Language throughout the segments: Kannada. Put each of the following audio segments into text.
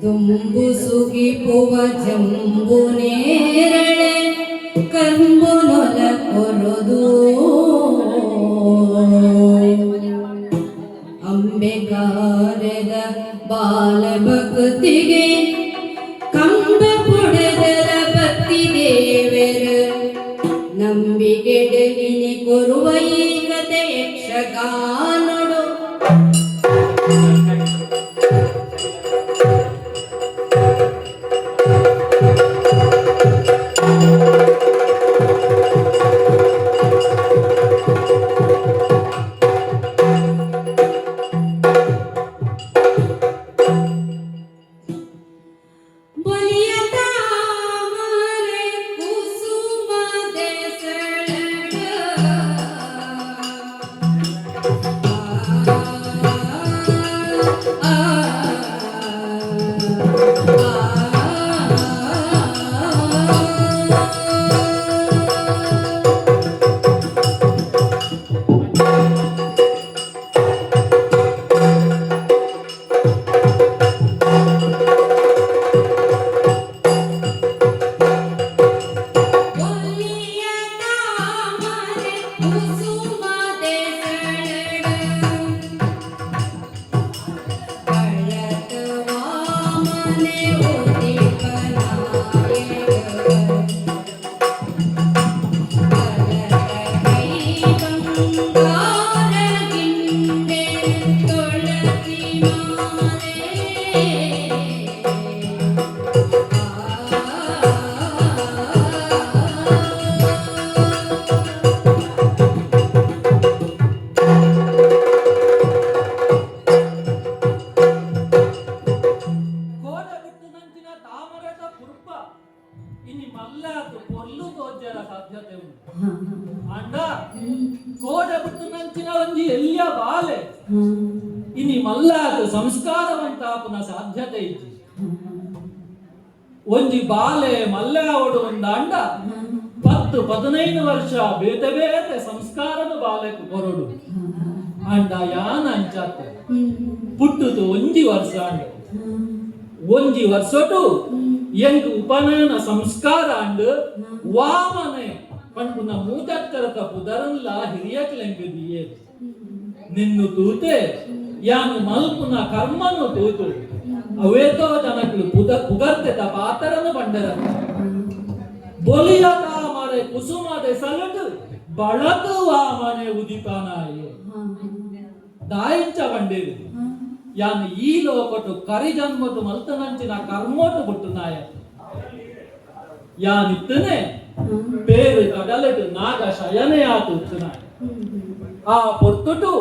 ದುಂಬುಸುಗಿಪುವ ಜಂಬುನೇರಳೆ ಕಂಬುನೊಲ ಕೊರದು ಅಂಬೆಗಾರದ ಬಾಲಭಕ್ತಿಗೆ ಕಂಬ ಪುಡದಲ ಭಕ್ತಿ ದೇವರ ನಂಬಿಗೆಡಗಿನಿ ಕೊರುವ ಈ ಕತೆ ಯಕ್ಷಗಾನೊಡು ಇನಿ ಮಲ್ಲಾದ ಸಂಸ್ಕಾರವಂತಾಪುನ ಸಾಧ್ಯತೆ ಇಜ್ಜಿ ಒಂಜಿ ಬಾಲೆ ಮಲ್ಲಾವಡು ಅಂಡ 10-15 ವರ್ಷ ಬೇತೆ ಬೇತೆ ಸಂಸ್ಕಾರದ ಬಾಲೆಕ್ ಕೊರಡು ಅಂಡ ಯಾನ ಅಂಚಾತ ಪುಟ್ಟುದು ಒಂಜಿ ವರ್ಷ ಅಂಡ ಒಂಜಿ ವರ್ಷಟು ಎಂಕ್ ಉಪನಯನ ಸಂಸ್ಕಾರ ಅಂಡ್ ವಾಮನೆ ಪಂಪುನ ಮೂತಕ್ಕರಕ ಪುದರನ್ಲ ಹಿರಿಯಕ್ಲೆಂಗಿದಿಯೇ ನಿನ್ನು ತೂತೆ ಯಾನು ಮಲ್ಪುನ ಕರ್ಮನು ತೂತು ಅವೇತೋ ಜನಕ್ಲು ಪುಗರ್ತೆತ ಪಾತರನು ಬಂಡರ ಬೊಲಿಯತ ಮರೆ ಕುಸುಮದೆ ಸಲಟು ಬಳತು ವಾಮನೆ ಉದಿಪಾನಾಯೆ ದಾಯಿಂಚ ಬಂಡೇರು ಯಾನ್ ಈ ಲೋಕಟು ಕರಿಜನ್ಮಟು ಮಲ್ತನಂಚಿನ ಕರ್ಮೋಟು ಬಿಟ್ಟು ನಾಯ ಯಾನ್ ಇತ್ತನೆ పేరు కడలటు నాగ శయనయాతు ఉత్తునాయ ఆ పొర్తుటు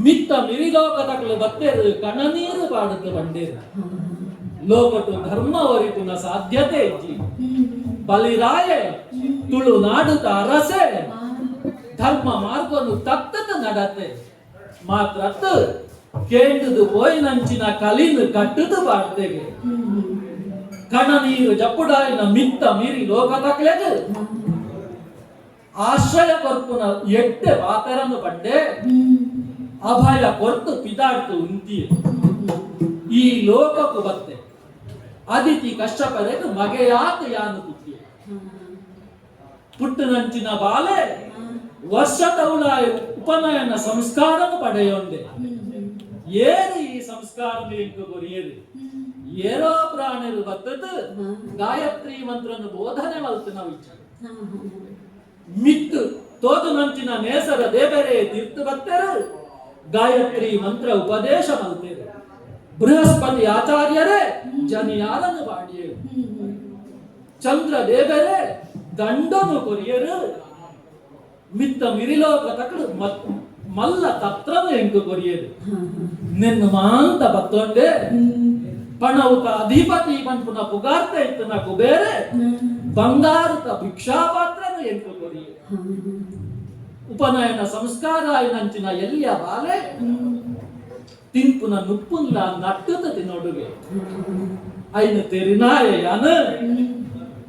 మిత్త మిరిలోకతకులు బత్తెరు కణనీరు పాడుతు ಬಂಡೇರು ಲೋಕಟು ಧರ್ಮ ಒರಿತುನ ಸಾಧ್ಯತೆ ಇಜ್ಜಿ ಬಲಿರಾಯೆ ತುಳು ನಾಡುತ್ತ ಅರಸೆ ಧರ್ಮ ಮಾರ್ಗನು ತತ್ತತ ನಡತೆ ಮಾತ್ರತ್ತು ಕೇಂದ್ರದು ಪೋಯಿನಂಚಿನ ಕಲಿನು ಕಟ್ಟುದು ಬಾಡ್ತೆಗೆ ಕಣನೀರು ಜಪ್ಪುಡಾಯಿನ ಮಿತ್ತ ಮೀರಿ ಲೋಕತಕ್ಲೆದು ಆಶ್ರಯ ಕೊರ್ಪುನ ಎಟ್ಟೆ ಪಾತರನ್ನು ಪಡ್ಡೆ ಅಭಯ ಕೊರ್ತು ಪಿದಾಡ್ತು ಉಂತಿಯೆ ಈ ಲೋಕಕ್ಕೂ ಬತ್ತೆ ಅದಿತಿ ಕಷ್ಟಪರೆದು ಮಗೆಯಾತ ಯಾನು ಕುತ್ತಿಯೆ ಪುಟ್ಟನಂಚಿನ ಬಾಲೆ ವರ್ಷದವಳ ಉಪನಯನ ಸಂಸ್ಕಾರನು ಪಡೆಯೊಂದೆ ಏನು ಈ ಸಂಸ್ಕಾರ ಎಂಕು ಗೊರಿಯರು ಏರೋ ಪ್ರಾಣರು ಬತ್ತದು ಗಾಯತ್ರಿ ಮಂತ್ರನ ಬೋಧನೆ ಮಲ್ತು ನಾವು ಮಿತ್ತು ತೋತು ನಂಚಿನ ನೇಸರ ದೇವರೇ ತೀರ್ಥ ಭಕ್ತರು ಗಾಯತ್ರಿ ಮಂತ್ರ ಉಪದೇಶ ಮಲ್ತೇರು ಬೃಹಸ್ಪತಿ ಆಚಾರ್ಯರೇ ಜನಿಯಾರನ್ನು ಬಾಡಿಯರು ಚಂದ್ರ ದೇವರೇ ದಂಡನು ಕೊರಿಯರು ಮಿತ್ತ ಮಿರಿಲೋಕ ತಕ್ಕಳು ಮಲ್ಲ ತತ್ರನು ಎಂಕು ಕೊರಿಯರು ನಿನ್ನ ಮಾಂತ ಬತ್ತೊಂಡೆ ಪಣವುತ ಅಧಿಪತಿ ಪಂಪುನ ಪುಗಾರ್ತ ಇತ್ತನ ಕುಬೇರೆ ಬಂಗಾರುತ ಭಿಕ್ಷಾಪಾತ್ರನು ಎಂಕು ಕೊರಿಯರು ಉಪನಯನ ಸಂಸ್ಕಾರ ನಂಚಿನ ಎಲ್ಲಿಯ ಬಾಲೆ ತಿಂಪುನ ನುಪ್ಪುನ್ಲ ನಟ್ಟುತ ತಿನ್ನೊಡುಗೆ ಐನ ತೆರಿನಾಯನ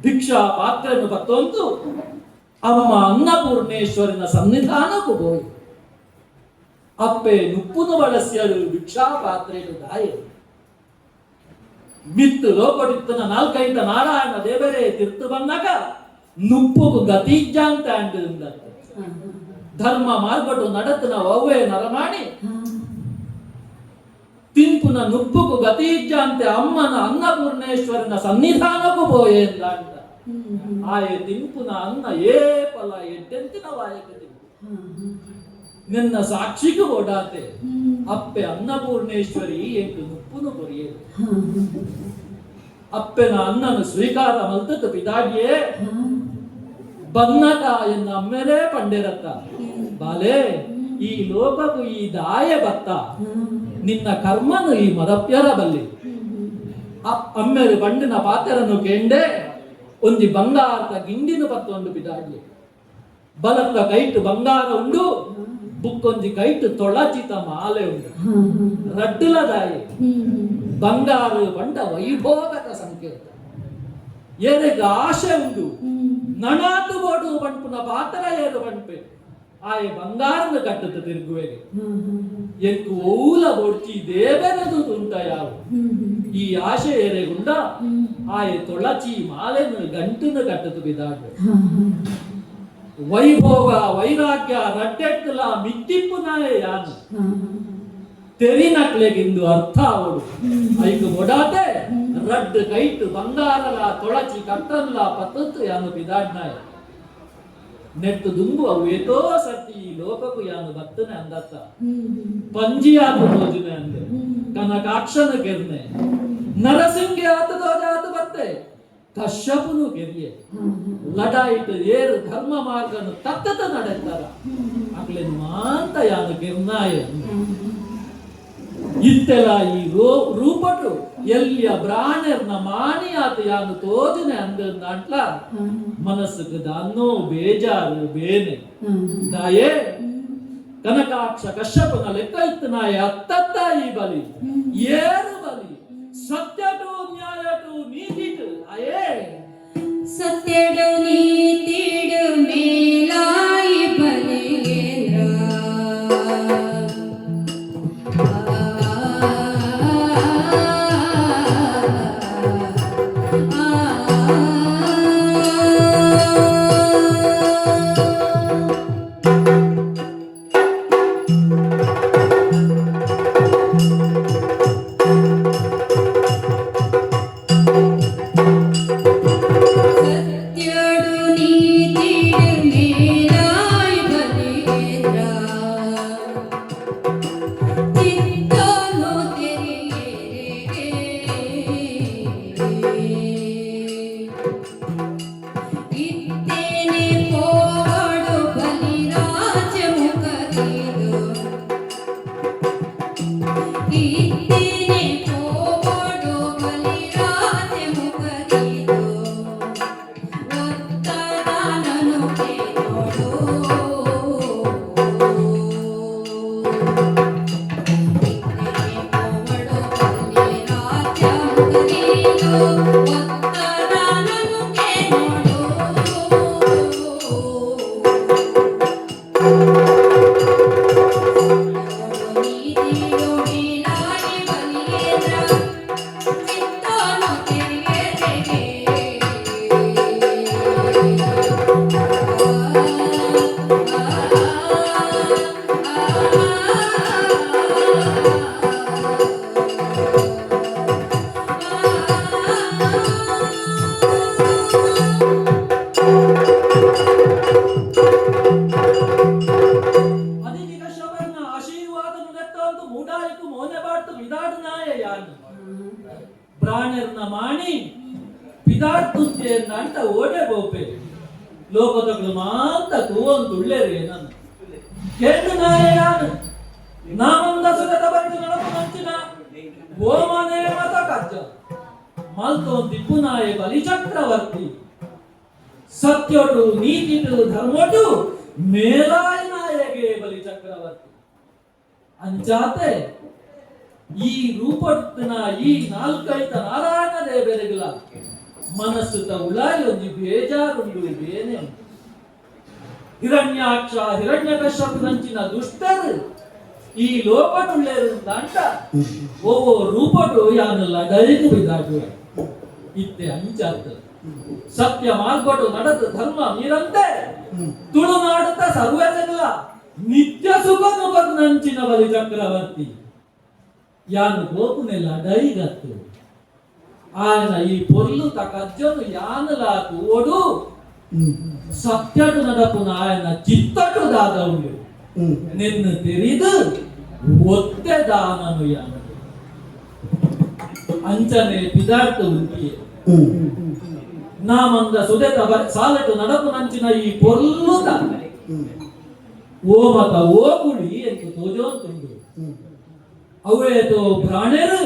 ಭಿಕ್ಷಾ ಪಾತ್ರನು ಬತ್ತೊಂದು ಅಮ್ಮ ಅನ್ನಪೂರ್ಣೇಶ್ವರನ ಸನ್ನಿಧಾನಕ್ಕೂ ಹೋಯಿ ಅಪ್ಪೆ ನುಪ್ಪುನು ಬಳಸ್ಯರು ಭಿಕ್ಷಾ ಪಾತ್ರೆನು ದಾಯ ಮಿತ್ತು ಲೋಕಡಿತ್ತನ ನಾಲ್ಕೈದ ನಾರಾಯಣ ದೇವರೇ ತಿರ್ತು ಬಂದಾಗ ನುಪ್ಪುಗು ಗತಿಜ್ಜಾಂತ ಅಂಡ ಧರ್ಮ ಮಾರ್ಗಡು ನಡತನ ಅವ್ವೇ ನರಮಾಣಿ ತಿಂಪುನ ನುಪ್ಪುಗು ಗತಿಜ್ಜಾಂತೆ ಅಮ್ಮನ ಅನ್ನಪೂರ್ಣೇಶ್ವರನ ಸನ್ನಿಧಾನಕ್ಕೂ ಬೋಯೆಂದ ಅಂತ ಆಯೆ ತಿಂಪುನ ಅನ್ನ ಏಪಲ ಎಡ್ಡೆಂತಿನ ವಾಯಕ ನಿನ್ನ ಸಾಕ್ಷಿಗೂ ಓಡಾತೆ ಅಪ್ಪೆ ಅನ್ನಪೂರ್ಣೇಶ್ವರಿ ಎಂಟು ನುಪ್ಪುನು ಕೊರಿಯರು ಅಪ್ಪೆನ ಅನ್ನನು ಸ್ವೀಕಾರ ಮಲ್ತದ ಪಿದಾಗಿಯೇ ಬನ್ನಕ ಎನ್ನ ಅಮ್ಮೆರೇ ಪಂಡೆರತ್ತ ಬಾಲೆ ಈ ಲೋಕಕ್ಕೂ ಈ ದಾಯ ಬತ್ತ ನಿನ್ನ ಕರ್ಮನು ಈ ಮದಪ್ಯರ ಬಲ್ಲಿ ಅಮ್ಮೆರು ಬಂಡಿನ ಪಾತ್ರನು ಕೆಂಡೆ ಒಂದಿ ಬಂಗಾರದ ಗಿಂಡಿನ ಪತ್ತೊಂದು ಪಿದಾಗಿ ಬಲತ್ತ ಕೈಟ್ ಬಂಗಾರ ಉಂಡು ಬುಕ್ಕೊಂದಿ ಕೈಟ್ ತೊಳಚಿತ ಮಾಲೆ ಉಂಡು ರಡ್ಡುಲ ದಾಯಿ ಬಂಗಾರ ಬಂಡ ವೈಭೋಗದ ಸಂಕೇತ ಏನೆಗ ಆಶೆ ಉಂಡು ನಣಾತು ಬೋಡು ಪಂಪುನ ಪಾತ್ರ ಏರು ಪಂಪೆ ಆಯೆ ಬಂಗಾರನ ಕಟ್ಟದ ತಿರುಗುವೆಗೆ ಎಂಕು ಓಲ ಬೊಡ್ಚಿ ದೇವರದು ಉಂಟ ಯಾವ ಈ ಆಶೆ ಏರೆಗುಂಡ ಆಯೆ ತೊಳಚಿ ಮಾಲೆನ ಗಂಟುನ ಕಟ್ಟದು ಬಿದಾಗ ವೈಭೋಗ ವೈರಾಗ್ಯ ರಡ್ಡೆಟ್ಟಲ ಮಿತ್ತಿಪ್ಪುನಾಯ ಯಾನು ತೆರಿನಕ್ಲೆಗಿಂದು ಅರ್ಥ ಅವಳು ಐದು ಮೊಡಾತೆ ರಡ್ಡು ಕೈಟು ಬಂಗಾರಲ ತೊಳಚಿ ಕಟ್ಟನ್ಲ ಪತ್ತತ್ತು ಯಾನು ಬಿದಾಡ್ನಾಯ ನೆಟ್ಟು ದುಂಬು ಅವು ಏತೋ ಸತಿ ಈ ಲೋಕಕ್ಕೂ ಯಾನು ಬತ್ತನೆ ಅಂದತ್ತ ಪಂಜಿಯಾತು ಯೋಜನೆ ಅಂದೆ ಕನಕಾಕ್ಷನ ಕೆರ್ನೆ ನರಸಿಂಗೆ ಆತದೋಜಾತು ಬತ್ತೆ ಕಶ್ಯಪುನು ಕೆರಿಯೆ ಲಡಾಯಿಟ್ಟು ಏರು ಧರ್ಮ ಮಾರ್ಗನು ತತ್ತತ ನಡೆತ್ತಾರ ಅಕ್ಲೆನ್ ಮಾಂತ ಯಾನು ಕೆರ್ನಾಯ ಇತ್ತೆಲ ಈ ರೂಪಟು ಎಲ್ಲಿಯ ಬ್ರಾಣರ್ನ ಮಾನಿಯಾತ ಯಾನು ತೋಜನೆ ಅಂದ್ಲ ಮನಸ್ಸುಗೆ ದಾನ್ನೋ ಬೇಜಾರು ಬೇನೆ ದಾಯೇ ಕನಕಾಕ್ಷ ಕಶ್ಯಪನ ಲೆಕ್ಕ ಇತ್ತು ನಾಯ ಅತ್ತತ್ತ ಈ ಬಲಿ ಏರು ಬಲಿ ಸತ್ಯಟು ನ್ಯಾಯಟು ನೀತಿಟು ಅಯೇ ಸತ್ಯಡು ನೀತಿಡು ಮೇಲಾಯಿ ಬಲಿಗೇಂದ್ರ ಇದ್ದೀನಿ ಕೋಡು ಬಲಿರಾಜೆ ಮುಖಗಿದು ಒತ್ತದಾನನು ಕೇಳೋಡು ಅದಿಗ ಶಬರ್ನ ಆಶೀರ್ವಾದನು ನೆತ್ತಂತು ಮೂಡಾಯಿಕು ಮೋನೆ ಬಾಡ್ತು ವಿದಾಡ್ನಾಯ ಯಾನು ಪ್ರಾಣರ್ನ ಮಾಣಿ ಪಿದಾಡ್ತುಂತೆ ನಂಟ ಓಡೆ ಬೋಪೆ ಲೋಕದಗಳು ಮಾಂತ ತೂವಂತುಳ್ಳೇರಿ ನಾನು ಕೆಂಡು ನಾಯ ಯಾನು ನಾಮಂದ ಸುಗತ ಬಂದು ನಳಕು ಮಂಚಿನ ಗೋಮನೆ ಮತ ಕಜ್ಜ ಮಲ್ತೋನ್ ದಿಪ್ಪು ನಾಯ ಬಲಿಚಕ್ರವರ್ತಿ ಸತ್ಯೋಟು ನೀತಿಟು ಧರ್ಮೋಟು ಮೇಲಾಯ ನಾಯಗೆ ಬಲಿ ಚಕ್ರವರ್ತಿ ಅಂಚಾತೆ ಈ ರೂಪಟ್ಟಿನ ಈ ನಾಲ್ಕೈತ ನಾರಾಯಣ ದೇವರಿಗಳ ಮನಸ್ಸು ಉಳಾಯಿ ಒಂದು ಬೇಜಾರುಂಡು ಬೇನೆ ಹಿರಣ್ಯಾಕ್ಷ ಹಿರಣ್ಯಕಶ್ಯಪನಂಚಿನ ದುಷ್ಟರು ಈ ಲೋಪನುಳ್ಳೇರು ದಂಟ ಓ ರೂಪಟು ಯಾನು ಲಡೈದು ಬಿದ್ದಾಡು ಇತ್ತೆ ಅಂಚಾತ ಸತ್ಯ ಮಾರ್ಗಟ್ಟು ನಡೆದ ಧರ್ಮ ಮೀರಂತೆ ತುಳುನಾಡುತ್ತ ಸರ್ವೇಜಗಳ ನಿತ್ಯ ಸುಖ ನಂಚಿನ ಬಲಿ ಚಕ್ರವರ್ತಿ ಯಾನು ಗೋಪುನೆಲ್ಲ ಡೈಗತ್ತು ఆయన ఈ పొర్లు తకజ్జను యానలాకు ఓడు సత్యటు నడపున ఆయన చిత్తటు దాదవుడు నిన్ను తెరిదు ఒత్తె దానను యాన అంచనే పిదార్టు ఉంది నామంద సుదెత సాలటు నడపు నంచిన ఈ పొర్లు ఓమత ఓగుడి ಎಂದು ತೋಜೋಂತುಂಡು ಅವೇತೋ ಪ್ರಾಣೇರು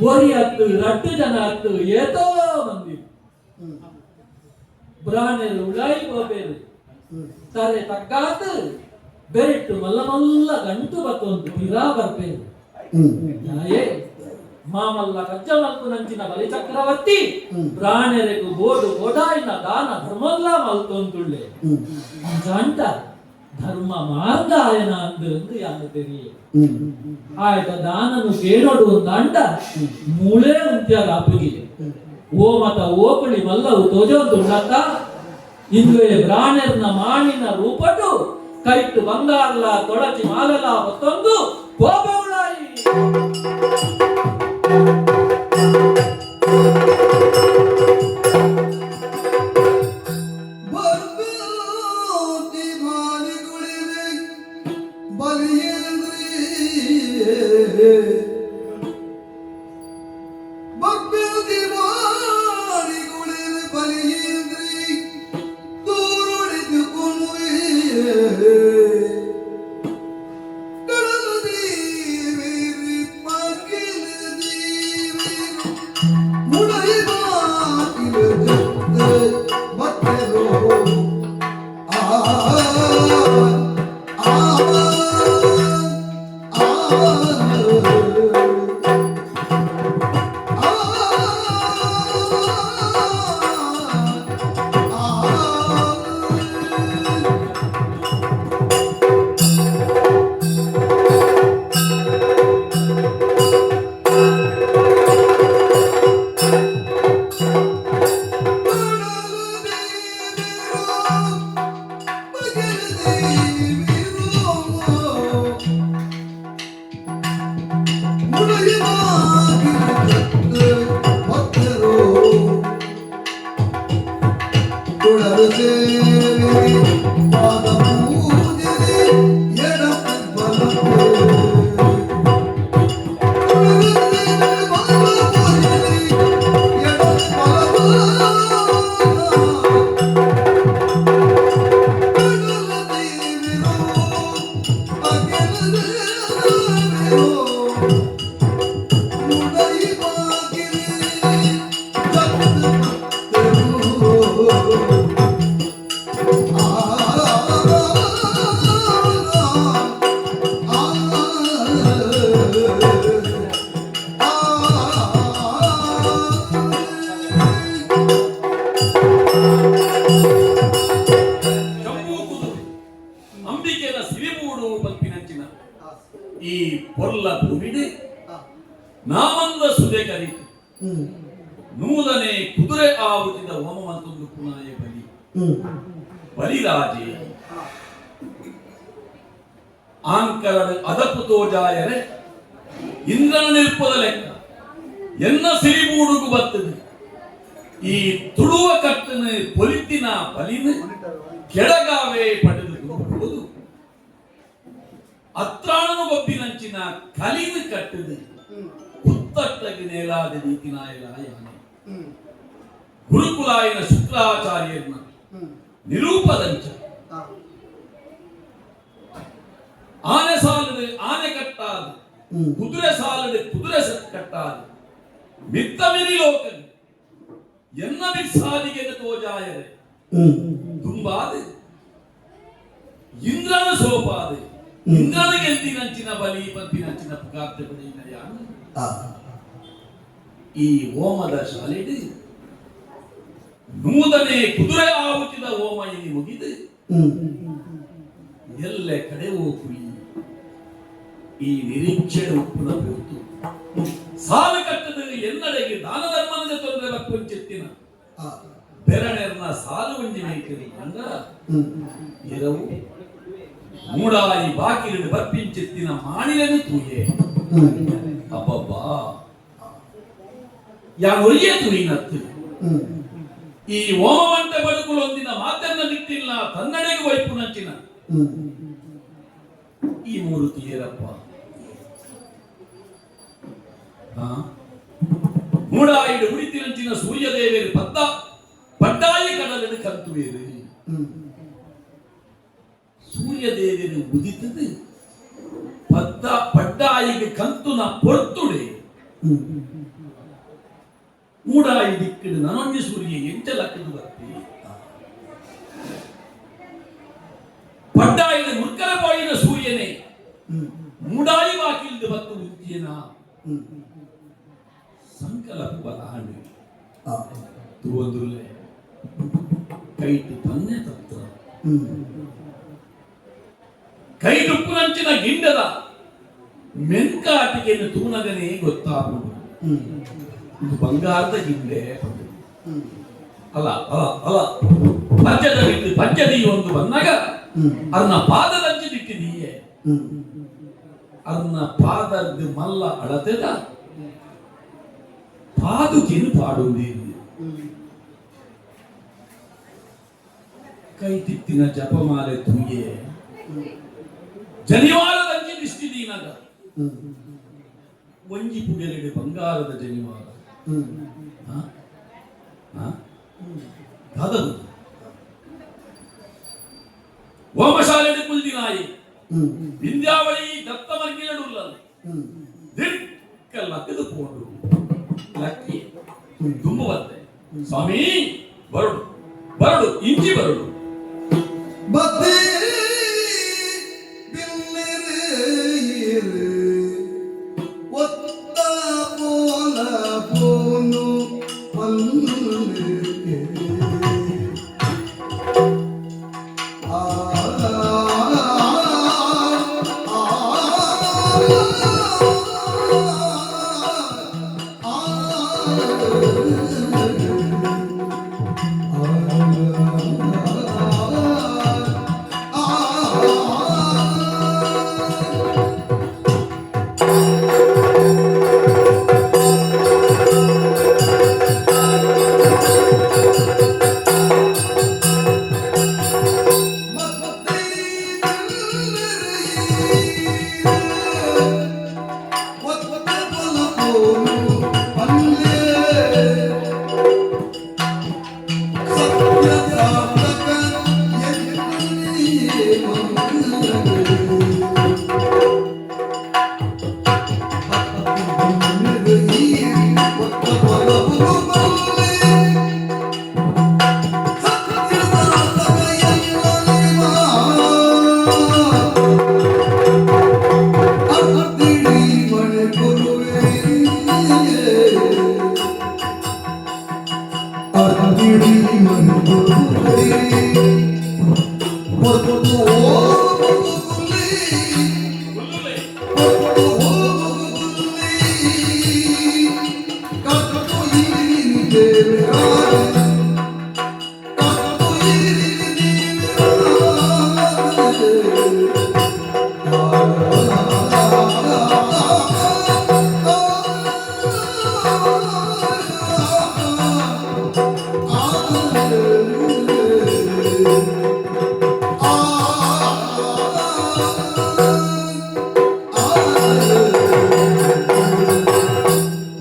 ಓರಿ ಹತ್ತು ರಟ್ಟು ಜನ ಹತ್ತು ಏತೋ ಮಂದಿ ಬ್ರಾಣೇರು ಉಳಾಯಿ ಗೋಪೇರು ತಾರೆ ತಗ್ಗಾತು ಬೆರಿಟ್ಟು ಮಲ್ಲ ಮಲ್ಲ ಗಂಟು ಬತ್ತೊಂದು ತೀರಾ ಬರ್ಪೇರು ನಾಯೇ ಮಾಮಲ್ಲ ಕಜ್ಜ ಮಲ್ಕು ನಂಚಿನ ಬಲಿ ಚಕ್ರವರ್ತಿ ಪ್ರಾಣೆರೆಗೂ ಬೋಡು ಗೋಡಾಯಿನ ದಾನ ಧರ್ಮಲ್ಲ ಮಲ್ತೊಂದುಳ್ಳೆ ಅಂಟ ಧರ್ಮ ಮಾರ್ಗ ಆಯನ ಅಂದು ಯಾನು ತೆರಿಯೇ ಆಯ್ತ ದಾನನು ಕೇಳೋಡು ಒಂದು ಅಂಟ ಮೂಳೆ ಉಂತ್ಯಾಗ ಅಪ್ಪಗಿ ಓ ಮತ ಓಕಳಿ ಮಲ್ಲವು ತೋಜೋಂದುಳ್ಳಕ್ಕ ಇಂದುವೆ ಬ್ರಾಣೆರ್ನ ಮಾಣಿನ ರೂಪಟು ಕೈಟ್ಟು ಬಂಗಾರಲ ತೊಡಚಿ ಮಾಲಲ ಹೊತ್ತೊಂದು ಗೋಪೆವುಳಾಯಿ ನಾಮಂದ ಸುದೆ ಕರಿತು ನೂಲನೆ ಕುದುರೆ ಆವುತ್ತಿದ ಹೋಮವಂತೊಂದು ಪುನಾಯ ಬಲಿ ಬಲಿರಾಜೆ ಆಂಕರಡು ಅದಪ್ಪು ತೋಜಾಯರೆ ಇಂದ್ರನ ನಿಲ್ಪದ ಲೆಕ್ಕ ಎನ್ನ ಸಿರಿಬೂಡುಗು ಬರ್ತದೆ ಈ ತುಳುವ ಕಟ್ಟನ ಪೊಲಿತಿನ ಬಲಿನ ಕೆಳಗಾವೇ ಪಡೆದುಕೊಂಡು ಅತ್ರಾಣನು ಗೊಬ್ಬಿನಂಚಿನ ಕಲಿನ ಕಟ್ಟದು ಕುತ್ತಟ್ಟಗೆ ನೇಲಾದ ನೀತಿನಾಯಲಾಯಾನೆ ಗುರುಕುಲಾಯನ ಶುಕ್ರಾಚಾರ್ಯನ ನಿರೂಪದಂಚ ಆನೆ ಸಾಲದ ಆನೆ ಕಟ್ಟಾದ ಕುದುರೆ ಸಾಲದ ಕುದುರೆ ಕಟ್ಟಾದ ಮಿತ್ತ ಮಿರಿ ಲೋಕದ ಎನ್ನ ಬಿಸಾದಿಗೆ ತೋಜಾಯರೆ ತುಂಬಾದ ಇಂದ್ರನ ಸೋಪಾದ ಇಂದ್ರನ ಗೆಂದಿನಂಚಿನ ಬಲಿ ಪಂಪಿನಂಚಿನ ಪುಗಾರ್ತೆ ಬಲಿನಯ ಈ ಹೋಮದ ಶಾಲೆಗೆ ನೂತನೆ ಕುದುರೆ ಆವುತ್ತಿದ ಹೋಮ ಇಲ್ಲಿ ಮುಗಿದು ಎಲ್ಲ ಕಡೆ ಹೋಗಿ ಈ ನಿರೀಕ್ಷೆ ಉಪ್ಪುನ ಹೋಯ್ತು ಸಾಲು ಕಟ್ಟದ ಎನ್ನಡೆಗೆ ದಾನ ಧರ್ಮದ ತೊಂದರೆ ಬಕ್ಕೊಂಚೆತ್ತಿನ ಬೆರಳೆರ್ನ ಸಾಲು ಒಂಜಿ ಮೈತಿರು ಅಂದ ಎರವು ಮೂಡಾಯಿ ಬಾಕಿಲಿಡು ಬರ್ಪಿಂಚೆತ್ತಿನ ಮಾಣಿಲೆನು ತೂಯೆ ಅಬ್ಬಬ್ಬಾ ಯಾವೊರಿಯೇ ತುಯಿನತ್ತು ಈ ಹೋಮವಂಟ ಬದುಕುಲೊಂದಿನ ಮಾತನ್ನ ನಿಟ್ಟಿಲ್ಲ ತನ್ನಡೆಗೆ ವೈಪುನಂಚಿನ ಈ ಮೂರ್ತಿ ಏರಪ್ಪ ಮೂಡಾಯಿಡು ಉಳಿತಿನಂಚಿನ ಸೂರ್ಯದೇವೇರು ಪಡ್ಡಾಯಿ ಕಡಲಿನ ಕಂತುವೇರು ಸೂರ್ಯದೇವೇರು ಉದಿತದು ಪಡ್ಡಾಯಿಗೆ ಕಂತುನ ಪೊರ್ತುಡೆ ಮೂಡಾಯಿ ದಿಕ್ಕಿಡು ನನೊಂಜಿ ಸೂರ್ಯ ಎಂಚಲಕ್ಕದು ಬರ್ತಿ ಪಡ್ಡಾಯಿನ ಮುರ್ಕರ ಬಾಯಿನ ಸೂರ್ಯನೇ ಮೂಡಾಯಿ ವಾಕಿಲ್ದು ಬತ್ತು ಉಂತಿಯನ ಸಂಕಲ್ಪ ಬಲಾಂಡು ತೂವಂದುಲೆ ಕೈಟು ಪನ್ನೆ ತತ್ರ ಕೈಟುಪ್ಪುನಂಚಿನ ಗಿಂಡದ ಮೆಂಕಾಟಿಗೆಯನ್ನು ತೂನಗನೇ ಗೊತ್ತಾಗುವುದು ಇದು ಬಂಗಾರದ ಗಿಂಡೆ ಅಲ್ಲ ಅಲ್ಲ ಅಲ್ಲ ಪಂಚದ ಬಿಟ್ಟು ಪಂಚದಿ ಒಂದು ಬಂದಾಗ ಅದನ್ನ ಪಾದದಂಚಿ ದಿಟ್ಟಿದೀಯೇ ಅದನ್ನ ಪಾದದ ಮಲ್ಲ ಅಳತೆದ ಪಾದುಕೆನು ಪಾಡುವುದೇನು ಕೈ ತಿತ್ತಿನ ಜಪಮಾಲೆ ತುಯ್ಯೆ ಜನಿವಾರದಂಚಿ ದಿಷ್ಟಿದೀನಾಗ ಒಂಜಿ ಪುಗೆಲೆಡೆ ಬಂಗಾರದ ಜನಿವಾರ ಅದದು ಹೋಮಶಾಲೆಡೆ ಕುಲ್ದಿನಾಯಿ ವಿಂಧ್ಯಾವಳಿ ದತ್ತಮರ್ಗಿಲಡುಲ್ಲ ದಿಕ್ಕಲ್ಲ ತೆಗೆದುಕೊಂಡು ಲಕ್ಕಿ ತುಂಬುವಂತೆ ಸ್ವಾಮಿ ಬರಡು ಬರಡು ಇಂಚಿ ಬರಡು ಬತ್ತೆ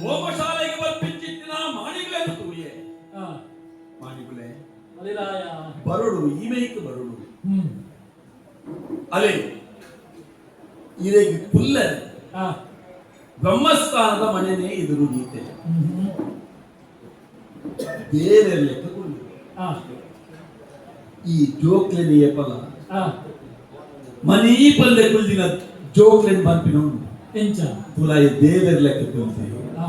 ಹೋಮಶಾಲೆಗೆ ಬರ್ಪಿಂಚಿತ್ತಿನ ಮಾಣಿಗಳನ್ನು ತೂಯೆ ಆ, ಮಾಣಿಗುಲೆ ಬಲಿರಾಯ ಬರುಡು ಈಮೇಯ್ക്ക് ಬರುಡು ಹ್ಮ್ ಅಲೆ ಇರೆಗೆ ಕುಲ್ಲ ಆ ಬ್ರಹ್ಮಸ್ಥಾನದ ಮನೆನೇ ಎದುರು ಗೀತೆ ಹ್ಮ್ ಬೇರೆ ಲೆಕ್ಕ ಕುಳ್ಳು ಆ ಈ ಜೋಕ್ಲೆನಿಯ ಫಲ ಆ ಮನಿ ಪಲ್ಲೆ ಕುಳ್ಳಿನ ಜೋಕ್ಲೆನ್ ಬಂಪಿನೋಡು ಎಂಚ ತುಲಾಯ ದೇವರ ಲೆಕ್ಕ ಕುಳ್ಳಿ ಆ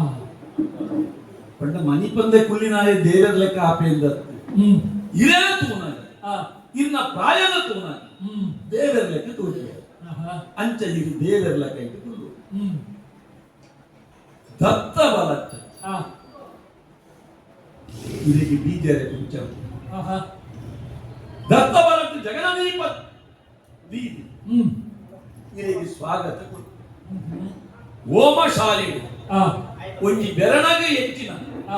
ಪಂಡ ಮನಿ ಪಂದೆ ಕುಳ್ಳಿನಾಯ ದೇವರ ಲೆಕ್ಕ ಆಪೆಂದ ಹ್ಮ್ ಇರೇ ತೂನ ಆ ಇರ್ನ ಪ್ರಾಯದ ತೂನ ಹ್ಮ್ ದೇವರ ಲೆಕ್ಕ ತೂರ್ಗೆ ಆಹಾ ಅಂಚ ಇದು ದೇವರ ಲೆಕ್ಕ ಇಟ್ಟು ಕುಳ್ಳು ಹ್ಮ್ ದತ್ತ ಬಲತ್ತ ಆ ಇದಕ್ಕೆ ಬೀಜರ ಕುಂಚ ಆಹಾ ದತ್ತ ಬಲತ್ತ ಜಗದೀಪ ದೀದಿ ಹ್ಮ್ ಇದಕ್ಕೆ ಸ್ವಾಗತ ಕೊಡು ಹ್ಮ್ ಹೋಮಶಾಲೆ ಆ ಒಂಜಿ ಬೆರಣಗೆ ಹೆಚ್ಚಿನ ಆ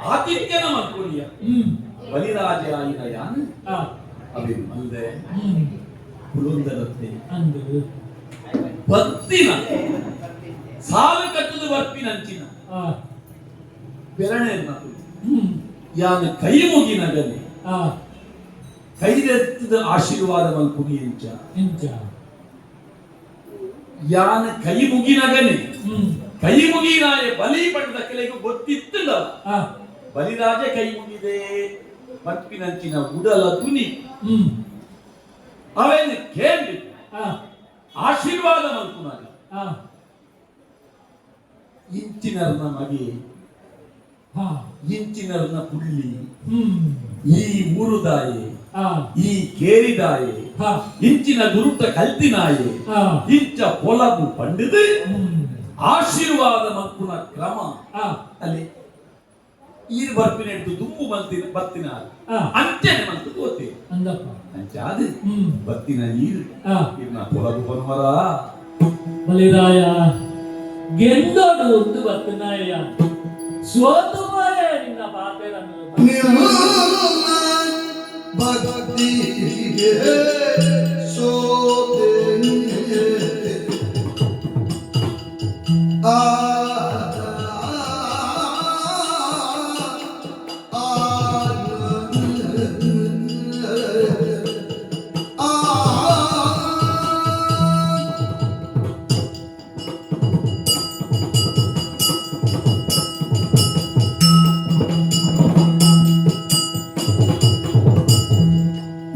ಆತಿಥ್ಯನ ಮಲ್ಕೊಳಿಯ ಹ್ಮ್ ಬಲಿರಾಜ ಆಯಿನ ಯಾನ್ ಆ ಅವೇ ಮಲ್ದೆ ಹ್ಮ್ ಪುರಂದರತ್ತೆ ಅಂದು ಬತ್ತಿನ ಸಾಲ ಕಟ್ಟದ ಬರ್ಪಿನಂಚಿನ ಆ ಬೆರಣೆ ಹ್ಮ್ ಯಾನ ಕೈ ಮುಗಿನಗನೆ ಆ ಕೈದೆತ್ತದ ಆಶೀರ್ವಾದ ಮಲ್ಪುಗಿ ಎಂಚ ಎಂಚ ಯಾನ ಕೈ ಮುಗಿನಗನೆ ಹ್ಮ್ ಕೈ ಮುಗಿನಾಯ ಬಲಿ ಪಡೆದ ಕೆಲೆಗೂ ಗೊತ್ತಿತ್ತಿಲ್ಲ ಆ ಬಲಿರಾಜ ಕೈ ಮುಗಿದೆ ಬರ್ಪಿನಂಚಿನ ಉಡಲ ತುನಿ ಹ್ಮ್ ಅವೇನು ಕೇಳಿ ಆ ಆಶೀರ್ವಾದ ಮಲ್ಪುನಾಗ ಆ ಇಂಚಿನರ್ನ ಮಗೆ ಹಾ ಇಂಚಿನರ್ನ ಪುಳ್ಳಿ ಹ್ಮ್ ಈ ಊರುದಾಯೆ ಆ ಈ ಕೇರಿದಾಯೆ ಹಾ ಇಂಚಿನ ಗುರುತ ಕಲ್ತಿನಾಯೆ ಆ ಇಂಚ ಪೊಲಗು ಪಂಡಿದು ಹ್ಮ್ ಆಶೀರ್ವಾದ ಮಲ್ಪುನ ಕ್ರಮ ಆ ಅಲ್ಲಿ ಈರು ಬರ್ಪಿನ ಹಿಡಿದು ದುಂಬು ಮಲ್ತಿನ ಬತ್ತಿನ ಆ ಅಂಚೆನೆ ಮಲ್ತು ತೋತೆ ಅಂದಪ್ಪ ಅಂಚೆ ಅದು ಹ್ಮ್ ಬತ್ತಿನ ಈರು ಆ ಇರ್ನ ಪೊಲಗು ಬನ್ವರ ಬಲಿರಾಯ ಗೆಂದೋಡು ಒಂದು ಬತ್ತನಾಯ ಸೋತು ಮಾಯ ನಿನ್ನ ಪಾಪೆರನ್ನು ಭಕ್ತಿಗೆ ಸೋತೆ ಆ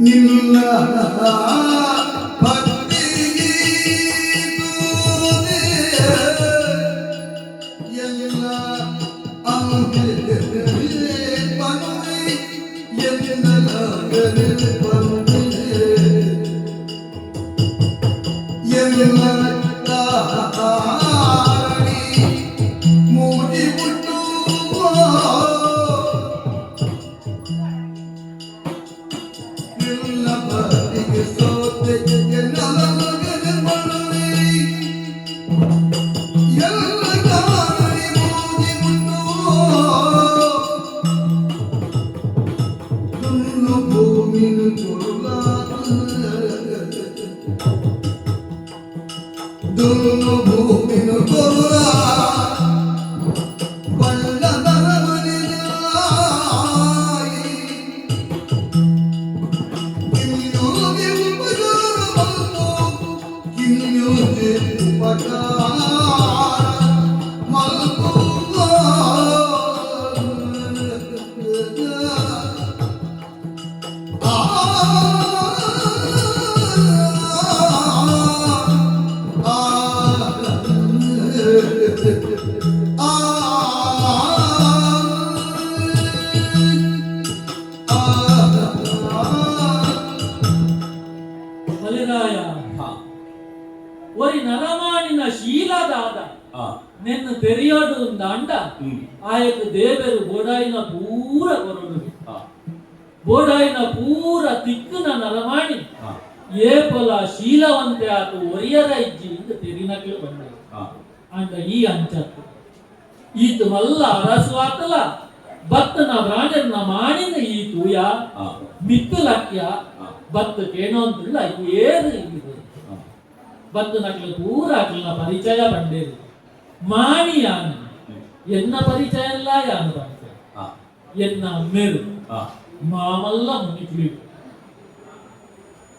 ನಿನ್ನ ಭಕ್ತಿಗೆ ಎಲ್ಲ ಅಂಗೆ ಬನ್ನಿ ಎಲ್ಲಗರೆ ಬನ್ನಿ ಎಲ್ಲ ತಾರಿ ಮೂಡಿ ಬಿಟ್ಟು ಎಲ್ಲ ಬದಿಗೆ ಸೋತೆ ಎಲ್ಲ ಮಗನ ಮನವಿ ಎಲ್ಲ ಗಾಳಿ ಮೋದಿ ಮುಟ್ಟು ನನ್ನ ಭೂಮಿನ ದೇವಡು ಒಂದು ಅಂಡ ಆಯಕ ದೇವರು ಬೋಡಾಯಿನ ಪೂರ ಕೊರಡು ಬೋಡಾಯಿನ ಪೂರ ತಿಕ್ಕನ ನರಮಾಣಿ ಏಪಲ ಶೀಲವಂತೆ ಆತು ಒರಿಯರ ಇಜ್ಜಿ ಇಂದ ತೆರಿನಕ್ಲು ಬಂದ ಅಂಡ ಈ ಅಂಚತ್ತು ಈತು ಮಲ್ಲ ಅರಸು ಆತಲ ಭತ್ತನ ಬ್ರಾಂಡರ್ನ ಮಾಡಿನ ಈ ತೂಯ ಮಿತ್ತಲಕ್ಯ ಭತ್ತ ಕೇಣೋಂತಿಲ್ಲ ಏರು ಇದು ಭತ್ತ ನಕ್ಲು ಪೂರ ಅಕ್ಲನ ಪರಿಚಯ ಬಂಡೇರು ಮಾಣಿ ಯಾನು ಎನ್ನ ಪರಿಚಯ ಎಲ್ಲ ಯಾನು ಪರಿಚಯ ಎನ್ನ ಅಮ್ಮೇರು ಮಾಮಲ್ಲ ಮುನಿಕ್ಲಿ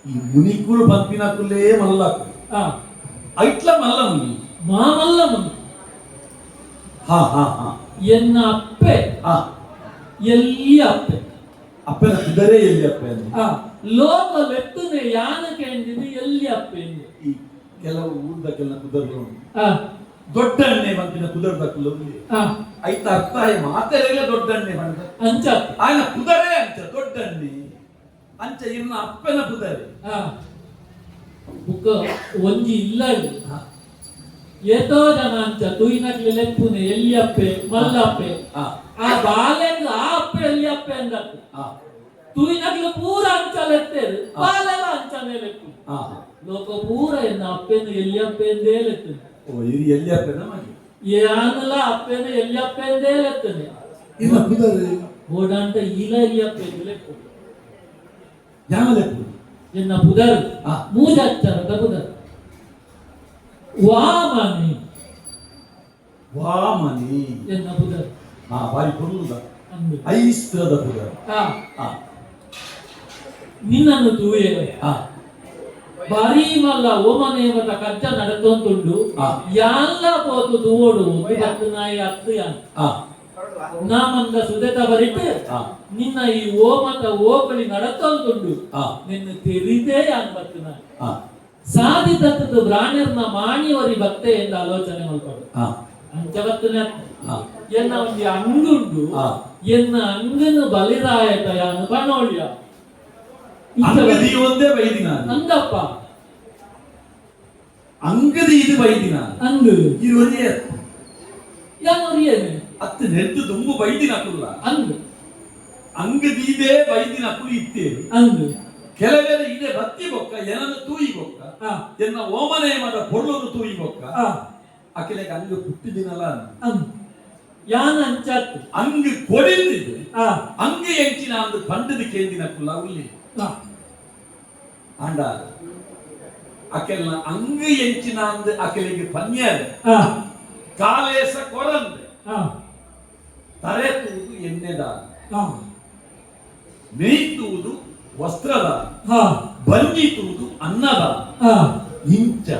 ಈ ಮುನಿಕುಳು ಬಂಪಿನಕುಲೇ ಮಲ್ಲಕು ಐಟ್ಲ ಮಲ್ಲ ಮುನಿ ಮಾಮಲ್ಲ ಮುನಿ ಹಾ ಎನ್ನ ಅಪ್ಪೆ ಎಲ್ಲಿ ಅಪ್ಪೆ ಅಪ್ಪನ ಕುದರೆ ಎಲ್ಲಿ ಅಪ್ಪೆ ಅಂದ್ರೆ ಲೋಕ ಲೆತ್ತನೆ ಯಾನಕ್ಕೆ ಎಂದಿದೆ ಎಲ್ಲಿ ಅಪ್ಪೆ ಎಂದು ಈ ಕೆಲವು ಊರ್ದಕ್ಕೆಲ್ಲ ಕುದರ್ಗಳು ದೊಡ್ಡಣ್ಣೆ ಬಂದಿನ ಕುದರ್ದ ಕುಲಲ್ಲಿ ಐತ ಅರ್ಥ ಮಾತೆರೆಲ್ಲ ದೊಡ್ಡಣ್ಣೆ ಬಂದ ಅಂಚ ಆಯ್ನ ಕುದರೆ ಅಂಚ ದೊಡ್ಡಣ್ಣೆ ಅಂಚ ಇನ್ನ ಅಪ್ಪನ ಕುದರೆ ಬುಕ್ಕ ಒಂಜಿ ಇಲ್ಲ ಏತೋ ಜನ ಅಂಚ ತುಯಿನಕ್ಲಿ ಲೆಪ್ಪುನೆ ಎಲ್ಲಿ ಅಪ್ಪೆ ಮಲ್ಲಪ್ಪೆ ಆ ಬಾಲೆಂಗ ಆ ಅಪ್ಪೆ ಎಲ್ಲಿ ಅಪ್ಪೆ ಅಂದತ್ತು ತುಯಿನಕ್ಲು ಪೂರ ಅಂಚ ಲೆತ್ತೇರು ಬಾಲೆಲ್ಲ ಅಂಚನೆ ಲೆಪ್ಪು ಲೋಕ ಪೂರ ಎನ್ನ ಅಪ್ಪೆನು ಎಲ್ಲಿ ಅಪ್ಪೆ ಎಂದೇ ಲೆತ್ತನೆ ಇದು ಎಲ್ಲಿ ಅಪ್ಪೆನ ಮಾಡಿ ಯಾನಲ್ಲ ಅಪ್ಪೆನು ಎಲ್ಲಿ ಅಪ್ಪೆ ಎಂದೇ ಲೆತ್ತನೆ ಇನ್ನ ಕುದರೆ ಓಡಾಂಟ ಇಲ್ಲ ಎಲ್ಲಿ ಅಪ್ಪೆ ಎಂದು ಲೆಪ್ಪು ಯಾವ ಲೆಪ್ಪು ಎನ್ನ ಪುದರ್ ಮೂಜಚ್ಚರದ ಪುದರ್ ವಾಮನಿ ಎನ್ನ ಪುದರ್ ಬಾರಿ ಕೊಡುವುದ ಅಂದು ಐಸ್ತದ ಪುದರ್ ನಿನ್ನನ್ನು ತೂಯೆ ಬಾರಿ ಮಲ್ಲ ಓಮನೇಮದ ಕಜ್ಜ ನಡತೊಂದುಂಡು ಯಾಲ್ಲ ಪೋತು ತೂವೋಡು ಹತ್ತು ನಾಯಿ ಹತ್ತು ಯಾನ್ ನಾಮಂದ ಸುದೆತ ಬರಿಟ್ಟು ನಿನ್ನ ಈ ಓಮತ ಓಕಳಿ ನಡತೊಂದುಂಡು ನಿನ್ನ ತೆರಿದೇ ಅನ್ಬತ್ತು ನಾನು ಸಾಧಿತದ್ದು ಬ್ರಾಣ್ಯರ್ನ ಮಾಣಿಯವರಿ ಭಕ್ತೆ ಎಂದು ಆಲೋಚನೆ ಮಾಡ್ಕೊಂಡು ಅಂಚವತ್ತನೇ ಎನ್ನ ಒಂದು ಅಂಗುಂಡು ಎನ್ನ ಅಂಗನು ಬಲಿರಾಯತ ಯಾನು ಬಣೋಳ್ಯ ಅಂಗದಿ ಒಂದೇ ಬೈದಿನ ಅಂಗಪ್ಪ ಅಂಗದಿ ಇದು ಬೈದಿನ ಅಂಗು ಇದು ಒರಿಯ ಯಾನು ಒರಿಯೇನೆ ಅತ್ತು ನೆಟ್ಟು ತುಂಬು ಬೈದಿನ ಕುಲ್ಲ ಅಂಗು ಅಂಗದಿ ಇದೇ ಬೈದಿನ ಕುಲಿ ಇತ್ತೇರು ಅಂಗು ಕೆಲವೆಲ್ಲ ಇದೆ ಬತ್ತಿ ಬೊಕ್ಕ ಏನನ್ನು ತೂಯಿ ಬೊಕ್ಕ ಎನ್ನ ಓಮನೆ ಮದ ಪೊರ್ಲನ್ನು ತೂಯಿ ಬೊಕ್ಕ ಅಖಿಲೆಗೆ ಅಂಗ ಹುಟ್ಟಿದಿನಲ್ಲ ಯಾನ ಅಂಚತ್ತು ಅಂಗ ಕೊಡಿಂದಿದ್ದು ಅಂಗ ಎಂಚಿನ ಅಂದು ಪಂಡದ ಕೇಂದಿನ ಕುಲ್ಲ ಉಲ್ಲಿ ಅಂಡ ಅಕೆಲ್ನ ಅಂಗ ಎಂಚಿನ ಅಂದು ಅಕೆಲಿಗೆ ಪನ್ಯಾದ ಕಾಲೇಸ ಕೊರಂದೆ ತರೆತುವುದು ಎಣ್ಣೆದ ಮೇಯ್ತುವುದು ವಸ್ತ್ರದ ಬಂಜಿತುವುದು ಅನ್ನದ ಇಂಚ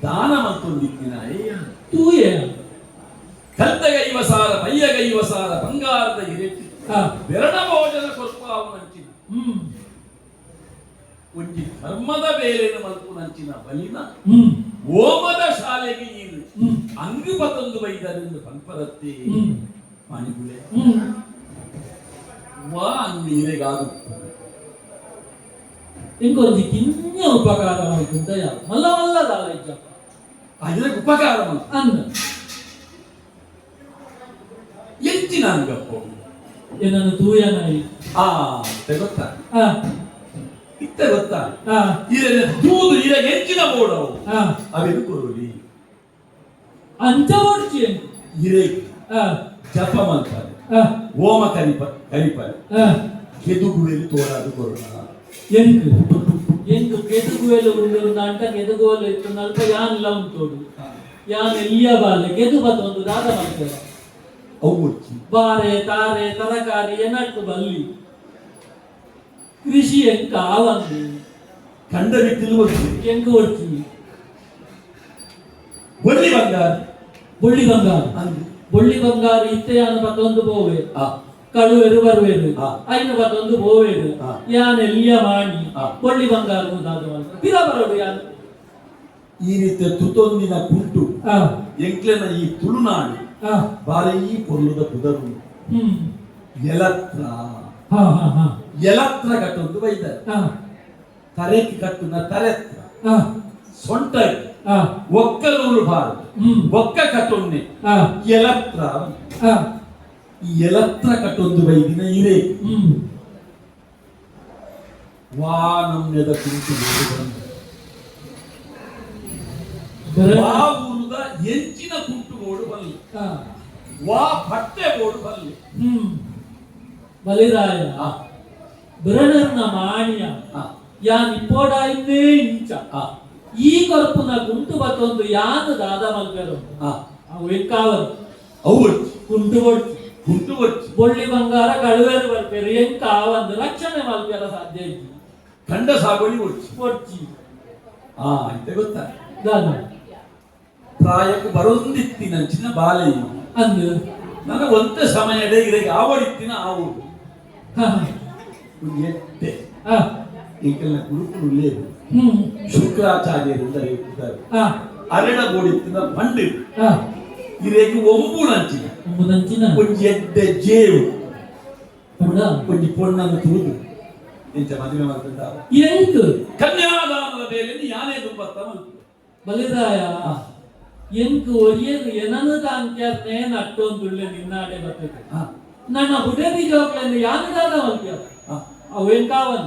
ದಾನ ಮತ್ತೊಂದಿಕ್ಕಿನ ತೂಯೆ ಕಲ್ತಗೈವ ಸಾರ ಬಯ್ಯಗೈವ ಸಾರ ಬಂಗಾರದ ಇರೆಟ್ಟಿ ಬೆರಣ ಭೋಜನ ಕೊರ್ಪಾವು ನಂಚಿನ ಒಂಜಿ ಧರ್ಮದ ಬೇಲೆನ ಮಲ್ಪು ನಂಚಿನ ಬಲಿನ ಓಮದ ಶಾಲೆಗೆ ನೀನು ಅಂಗು ಪತೊಂದು ಬೈದರೆಂದು ಪಂಪರತ್ತೆ ಮಣಿಗುಳೆ ವಾ ಅಂಗು ಇರೆಗಾಗುತ್ತದೆ ಇಂಕೊಂದು ಕಿನ್ನ ಉಪಕಾರ ಮಾಡ್ಕೊಂತ ಮಲ್ಲ ಮಲ್ಲದಾಳ ಇಜ್ಜಪ್ಪ ಅದಕ್ಕೆ ಉಪಕಾರ ಮಾಡ ಅಂದ ಎಂಚಿನ ಅಂಗಪ್ಪ ಏನನ್ನು ತೂಯನಾಯಿ ಗೊತ್ತಾ ಆ ಇತ್ತ ಗೊತ್ತಾ ಇದನ್ನ ತೂದು ಇರ ಎಂಚಿನ ಬೋಡವು ಅವೆನು ಕೊರುಳಿ ಅಂಚ ಓಡ್ಚಿ ಇರೆ ಜಪ ಮಾಡ್ತಾರೆ ಓಮ ಕರಿಪರೆ ಕೆದುಗುವೆಲಿ ತೋರಾದು ಕೊರೋಣ ಎಂಕು ಕೆದುಗುವೆಲು ಉಂಡು ಅಂಟ ಕೆದುಗುವಲು ಇತ್ತು ನಲ್ಪ ಯಾನ್ ಇಲ್ಲ ಉಂಟೋಡು ಯಾನ್ ಎಲ್ಲಿಯ ಬಾಲೆ ಕೆದು ಬತ್ತೊಂದು ದಾದ ಮಾಡ್ತಾರೆ ಅವು ಬಾರೆ ತಾರೆ ತರಕಾರಿ ಏನಟ್ಟು ಬಲ್ಲಿ ಕೃಷಿ ಎಂಕ ಆವಂದು ಕಂಡ ಬಿಟ್ಟಿಲು ಎಂಕ ಓಡ್ಚಿ ಬಳ್ಳಿ ಬಂಗಾರ ಬೊಳ್ಳಿ ಬಂಗಾರ ಬೊಳ್ಳಿ ಬಂಗಾರ ಇತ್ತೆಯಾನ ಬತ್ತೊಂದು ಬೋವೆ ಕಳುವೆರು ಬರುವೆರು ಐನ ಬತ್ತೊಂದು ಬೋವೆರು ಯಾನ್ ಎಲ್ಲಿಯ ಮಾಡಿ ಬೊಳ್ಳಿ ಬಂಗಾರ ಪಿರ ಬರೋಡು ಯಾನು ಈ ರೀತಿಯ ತುತೊಂದಿನ ಕುಂಟು ಎಂಕ್ಲೆನ ಈ ತುಳುನಾಡು ಬಾರಿ ಪೊರ್ಲುದ ಪುದರು ಎಲತ್ರ ಎಲತ್ರ ಕಟ್ಟೊಂದು ಬೈದಾರೆ ತರೆಕಿ ಕಟ್ಟುನ ತರೆತ್ರ ಸೊಂಟ ಒಕ್ಕಲೂರು ಬಾರದು ಒಕ್ಕ ಕಟ್ಟೊನ್ನೆ ಆ, ಎಲತ್ರ ಆ, ಈ ಎಲತ್ರ ಕಟ್ಟೊಂದು ಬೈದಿನ ಇರೇ ವಾನಮ್ಯದ ಕುಂಟು ವಾ ಊರುದ ಎಂಚಿನ ಕುಂಟುಗೋಡು ಬಲ್ಲಿ ಆ, ವಾ ಪಟ್ಟೆ ಗೋಡು ಬಲ್ಲಿ ಬಲಿರಾಯ ಆ, ಬಿರಣರ್ನ ಮಾಣಿಯ ಆ, ಯಾನ್ ಇಪ್ಪೋಡಾಯ್ತೇ ಇಂಚ ಆ, ಈ ಕೊರಪುನ ಗುಂಟು ಬತ್ತೊಂದು ಯಾನು ದಾದ ಮಲ್ಪೆರು ಆ. ಅವು ಎಕ್ಕಾವನ್ ಅವು ಗುಂಟು ಕೊಡ್ತು ಕುಂಟು వచ్చి ಬೊಳ್ಳಿ ಬಂಗಾರ ಕಳುವೇರು ಮಲ್ಪೆರು ಎಂಕಾವಂದು ರಕ್ಷಣೆ ಮಲ್ಪೆರ ಸಾಧ್ಯ ಇತ್ತು ಖಂಡ ಸಾಗುವಳಿ వచ్చి ಕೊಡ್ಚಿ ಅಂತೆ ಗೊತ್ತಾ ದಾನ ಪ್ರಾಯಕ್ಕೆ ಬರೊಂದಿತ್ತಿನ ಚಿನ್ನ ಬಾಲೆಯು ಅಂದು ನನ್ನ ಒಂದೇ ಸಮಯದ ಇರಗೆ ಆವಡಿತ್ತಿನ ಆವು ಹ, ಎಟ್ಟೆ ಆ, ಈಕೆಲ್ಲ ಗುರುಕುಲು ಉಳ್ಳೇದು ಹ್ಮ್, ಶುಕ್ರಾಚಾರ್ಯರಿಂದ ಇರ್ತಾರೆ ಆ, ಅರಳ ಬೋಡಿತ್ತಿನ ಬಂಡಿ ಆ, ಇರೆಗೆ ಒಂಬುಣಂಚಿನ ಒಂಬುದಂಚಿನ ಒಂಜಿ ಎಡ್ಡೆ ಜೇವು ಪುಡ ಒಂಜಿ ಪೊಣ್ಣನ್ನು ತೂದು ಎಂಚ ಮದುವೆ ಮಾಡ್ತಿದ್ದ ಎಂಟು ಕನ್ಯಾದಾನದ ಮೇಲೆ ಯಾನೇ ದುಂಬತ್ತ ಬಲಿರಾಯ ಎಂಕು ಒಯ್ಯದು ಏನನ್ನು ತಾಂಕ್ಯಾರ್ನೇ ನಟ್ಟೊಂದುಳ್ಳೆ ನಿನ್ನಾಡೆ ಬರ್ತದೆ ನನ್ನ ಬುಡದಿ ಜೋಕ್ಲೆಂದು ಯಾನದಾದ ಮಲ್ಪ್ಯ ಅವು ಎಂಕಾವನ್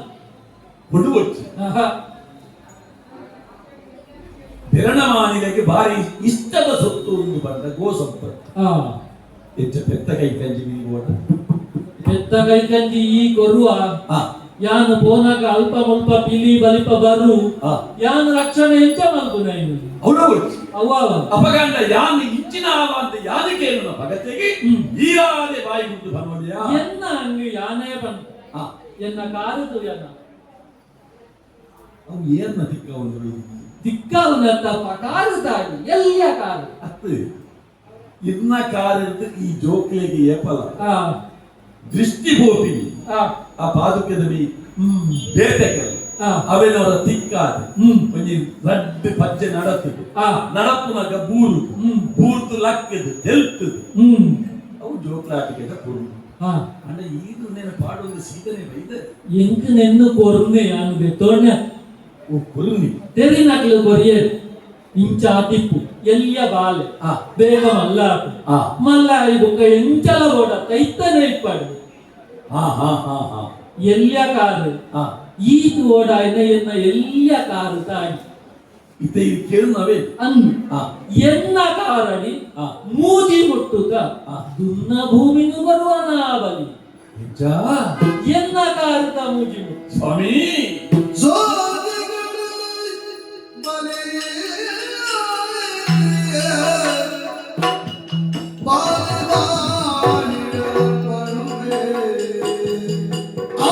ಹುಡು వచ్చి ಬೆರಣಮಾನಿಲೆಗೆ ಭಾರಿ ಇಷ್ಟದ ಸೊತ್ತು ಒಂದು ಬಂದ ಗೋ ಸಂಪತ್ತು ಆ, ಹೆಚ್ಚ ಪೆತ್ತ ಕೈ ಕಂಜಿ ಮೀನು ಓಟ ಪೆತ್ತ ಕೈಕಂಜಿ ಈ ಕೊರುವ ಆ, ಯಾನು ಪೋನಾಗ ಅಲ್ಪ ಮುಲ್ಪ ಪಿಲಿ ಬಲಿಪ ಬರು ಆ. ಯಾನು ರಕ್ಷಣೆ ಹೆಚ್ಚ ಮಲ್ಪುನ ಇನ್ನು ಅವಳ వచ్చి ಅವ್ವ ಅಪಗಂಡ ಯಾನ್ ಇಂಚಿನ ಆವ ಅಂತ ಯಾನಿಕೇನು ಭಗತೆಗೆ ಹ್ಮ್. ಈರಾದೆ ಬಾಯಿ ಗುಡ್ಡು ಬನ್ನೋದ್ಯಾ ಎನ್ನ ಹಂಗೆ ಯಾನೇ ಬಂತು ಎನ್ನ ಕಾರುದು ಎನ್ನ ಅವು ಏನ್ನ ತಿಕ್ಕ ಒಂದು ದಿಕ್ಕವನ ತಪ್ಪ ಕಾರು ತಾಡಿ ಎಲ್ಲಿಯ ಕಾರು ಅತ್ತು ಇನ್ನ ಕಾರಿದ್ದು ಈ ಜೋಕ್ಲೆಗೆ ಏಪಲ ಆ, ದೃಷ್ಟಿ ಬೋಪಿ ಆ, ಆ ಪಾದುಕದ ಮೀ ಹ್ಮ್, ಬೇಟೆಗಳು ಆ, ಅವೆನವರ ತಿಕ್ಕಾದ ಹ್ಮ್, ಒಂಜಿ ರಡ್ಡು ಪಜ್ಜೆ ನಡತ್ತದು ಆ, ನಡಪುನಗ ಬೂರು ಹ್ಮ್, ಬೂರ್ದು ಲಕ್ಕದು ತೆಲ್ತದು ಹ್ಮ್, ಅವು ಜೋಕ್ಲಾಟಿಗೆ ಕೊಡು ಆ, ಅಂಡ ಈದು ನೆನ ಪಾಡೊಂದು ಸೀದನೆ ಬೈದ ಎಂಕ್ ನೆನ್ನು ಕೊರ್ನೆ ಯಾನು ಬೆತ್ತೋಣ್ಯ ಓ ಕೊರುನಿ ತೆರಿ ನಕ್ಲು ಕೊರಿಯೆ ಇಂಚ ತಿಪ್ಪು ಎಲ್ಲಿಯ ಬಾಲೆ ಆ. ಬೇಗ ಮಲ್ಲಾಪು ಆ. ಮಲ್ಲಾಯಿ ಬುಕ್ಕ ಎಂಚಲ ಬೋಡ ಕೈತನೆ ಇಪ್ಪಾಡು ಹಾ ಹಾ ಹಾ ಹಾ ಎಲ್ಲಿಯ ಕಾರು ಹಾ ಈದು ಓಡ ಎನ್ನ ಎಲ್ಲಿಯ ಕಾರು ತಾಡಿ ಇತ್ತ ಇದು ಕೇಳುನವೇ ಅನ್ನು ಹಾ ಎನ್ನ ಕಾರಡಿ ಆ. ಮೂಜಿ ಮುಟ್ಟುಕ ಆ. ದುನ್ನ ಭೂಮಿನು ಬರುವನ ಬಲಿ ನಿಜ ಎನ್ನ ಕಾರುತ ಮೂಜಿ ಮುಟ್ಟು ಸ್ವಾಮಿ ಸೋದೆಗಳು ಬಲೆಯ ಬಾಳಿಡುವನುವೆ. ಆ,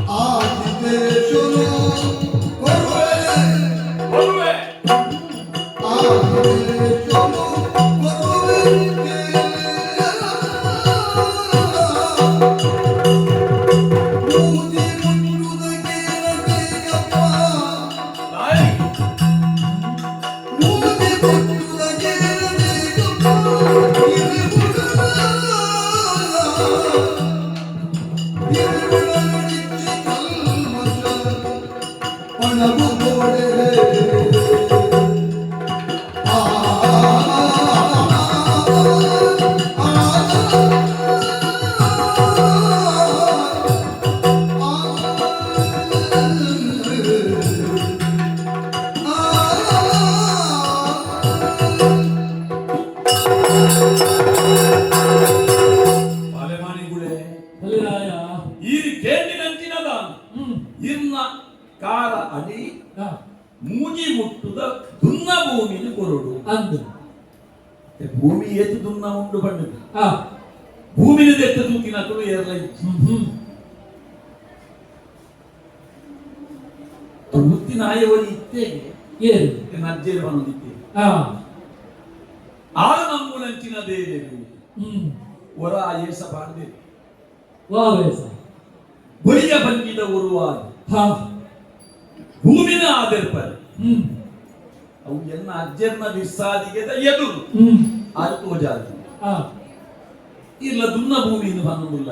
ಆ, ಬರುವೆ ನಾಯಿ ಬಾಲೆಮಾನಿಗುಳೆ ಬಲಿರಾಯ ಈರಿ ಕೇಂದಿನಂಚಿನದ ಇರ್ನ ಕಾರ ಅಡಿ ಆ, ಮೂಜಿ ಮುಟ್ಟುದ ದುನ್ನ ಭೂಮಿನ ಕೊರಡು ಅಂದು ಭೂಮಿ ಎತ್ತು ದುನ್ನ ಉಂಡು ಬಂಡು ಆ ಭೂಮಿನ ಎತ್ತು ತೂಕಿನ ತುಳು ಏರ್ಲ ಮುತ್ತಿನ ಆಯವಳಿ ಇತ್ತೇಗೆ ಏನು ನಜ್ಜೇರು ಬಂದಿದ್ದೆ ಆ ಆರು ನಮ್ಮೂಲಂಚಿನ ದೇವಿ ಹೊರ ಆಯೇಸ ಬಾಳ್ದೆ ವಾವೇಸ ಬಳಿಯ ಬಂದಿದ ಉರುವಾದ ಹಾ ಭೂಮಿನ ಆದರ್ಪರು ಅವು ಎನ್ನ ಅಜ್ಜರ್ನ ವಿಸ್ಸಾದಿಗೆ ಎದುರು ಅದು ತೋಜಾದು ಆ ಇಲ್ಲ ದುನ್ನ ಭೂಮಿಯನ್ನು ಬಂದಿಲ್ಲ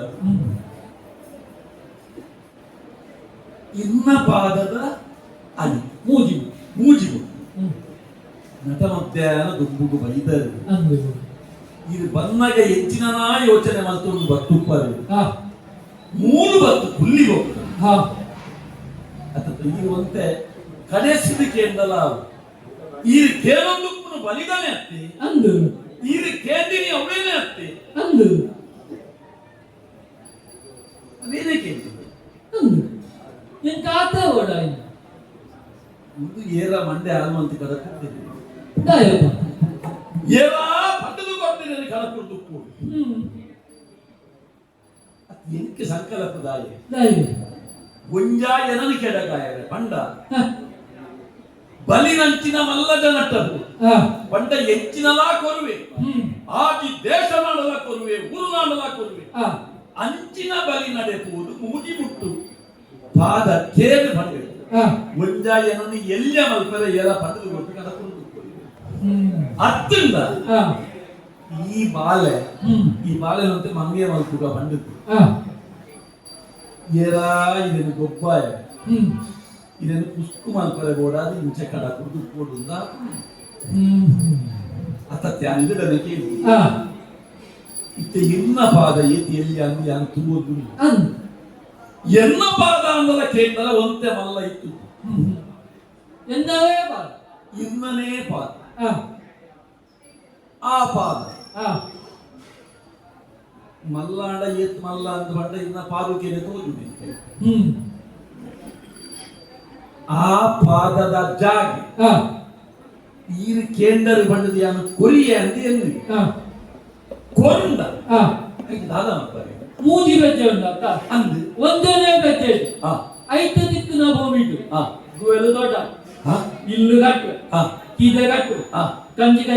ಇನ್ನ ಪಾದದ ಅಲ್ಲಿ ಮೂಜಿವು ಮೂಜಿವು ನಟ ಮಧ್ಯಾಹ್ನ ದುಂಬುಗು ಬೈದರು ಅಂದು ಇದು ಬಂದಾಗ ಹೆಚ್ಚಿನ ಯೋಚನೆ ಮಾಡ್ಕೊಂಡು ಬತ್ತುಪ್ಪರು ಆ ಮೂರು ಬತ್ತು ಕುಲ್ಲಿ ಹೋಗ್ತಾರೆ ಹಾ ಅಥವಾ ಇರುವಂತೆ ಕಡೆಸಿದ ಕೇಂದಲ ಈ ಕೇಳೊಂದು ಬಲಿದಾನೆ ಅತ್ತಿ ಅಂದು ಈ ಕೇಂದಿನಿ ಅವೇನೇ ಅತ್ತಿ ಅಂದು ಅವೇನೇ ಕೇಳ್ತಿದ್ರು ಅಂದು ಏನ್ ಕಾತ ಓಡಾಯಿ ಇದು ಏರ ಮಂಡೆ ಆಲ್ಮಂತಿ ಕಡಕ್ತಿದ್ರು ದಾಯಪ್ಪ ಏರ ಪಟ್ಟದು ಕೊಡ್ತೀನಿ ಕಡಕ್ಕೊಡ್ದು ಎಂಕೆ ಸಂಕಲ್ಪದಾಯ ದಾಯ ಗುಂಜಾಯನನು ಕೆಡಗಾಯ ಪಂಡ ಬಲಿನಂಚಿನ ಮಲ್ಲದ ನಟ್ಟರು ಆ ಪಂಡ ಹೆಚ್ಚಿನಲಾ ಕೊರುವೆ ಆಗಿ ದೇಶ ಮಾಡಲ ಕೊರುವೆ ಊರು ಮಾಡಲ ಕೊರುವೆ ಆ ಅಂಚಿನ ಬಲಿ ನಡೆಪುವುದು ಮೂಗಿ ಮುಟ್ಟು ಪಾದ ಕೇಳು ಬಂದೆ ಆ ಗುಂಜಾಯನನ್ನು ಎಲ್ಲ ಮಲ್ಪದ ಏರ ಪಟ್ಟದು ಕೊಟ್ಟು ಕಡಕ್ಕೊಡ್ದು ಅತ್ತಿಂದ ಆ ಈ ಬಾಲೆನಂತೆ ಮಂಗೆ ಮಲ್ಪುಗ ಬಂದಿತ್ತು ಆ ಏರಾ ಇದನ್ನು ಗೊಬ್ಬಾಯ ಇದನ್ನು ಪುಸ್ಕು ಮಲ್ಪರೆ ಬೋಡಾದ ಇಂಚೆ ಕಡ ಕುಡಿದು ಕೊಡುದ ಅತ್ತ ತ್ಯಾಂಗದನಕ್ಕೆ ಆ ಇತ್ತ ಎನ್ನ ಪಾದ ಏತಿ ಎಲ್ಲಿ ಅಂದಿ ಅಂತ ತುಂಬುದು ಅಂದು ಎನ್ನ ಪಾದ ಅಂದಲ ಕೇಂದ್ರ ಒಂತೆ ಮಲ್ಲ ಇತ್ತು ಎಂದವೇ ಬಾ ಇನ್ನನೇ ಪಾದ ಆ ಆ ಪಾದ ಆ ಮಲ್ಲಾಂಡ ಏತ್ ಮಲ್ಲ ಅಂತ ಬಂಡ ಇನ್ನ ಪಾದುಕೆನೆ ತೋಜುನೆ ಆ ಪಾದದ ಜಾಗಿ ಆ ಈರು ಕೇಂದ್ರ ಬಂಡದ ಯಾನು ಕೊರಿಯೆ ಅಂತ ಎನ್ನಿ ಆ ಕೊಂಡ ಆ ದಾದ ಮಾಡ್ತಾರೆ ಮೂಜಿ ಬೆಜ್ಜೆ ಉಂಟ ಅಂದು ಒಂದನೇ ಬೆಜ್ಜೆ ಆ ಐದು ದಿಕ್ಕಿನ ಭೂಮಿಟು ಆ ಗುವೆಲು ದೊಡ್ಡ ಆ ಇಲ್ಲು ಕಟ್ಟು ಆ ಕೀದೆ ಕಟ್ಟು ಆ ಕಂಜಿಗೆ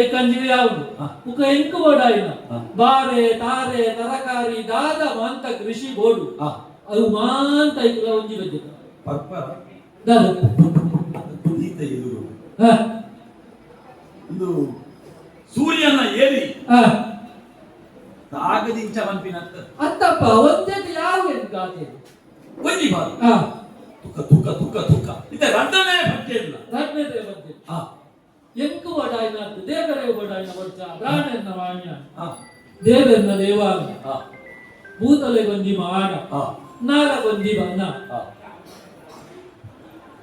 ಯಾವುದು ಮುಖ ಎಂಕು ಬೋಡಾಯಿನ ಬಾರೆ ತಾರೆ ತರಕಾರಿ ದಾದ ಮಾಂತ ಕೃಷಿ ಬೋಡು ಅದು ಮಾಂತ ಇಕ್ಕಲ ಒಂಜಿ ಬೆಜ್ಜೆ ಪರ್ಪ ದಾದ ಈತ ಎದುರು ಹ ಇದು ಸೂರ್ಯನ ಏರಿ ಹ ಆಗದಿಂಚ ಬಂಪಿನಂತ ಅತ್ತಪ್ಪ ಒಂದೇ ಯಾವ ಗಾದೆ ಒಂಜಿ ಬಾರು ಹ ತುಕ ಇದ ರಡ್ಡನೇ ಬಟ್ಟೆ ಇಲ್ಲ ರಡ್ಡನೇ ಬಜ್ಜೆ ಆ ಎಂಕು ಬಡಾಯಿನ ದೇವರೇ ಬಡಾಯಿನ ಬರ್ಚ ಬ್ರಾಹ್ಮಣ ವಾಣ್ಯ ಆ ದೇವರನ್ನ ದೇವಾಲಯ ಆ ಭೂತಲೆ ಗೊಂಜಿ ಮಾಡ ಆ ನಾಲ ಗೊಂಜಿ ಬನ್ನ ಆ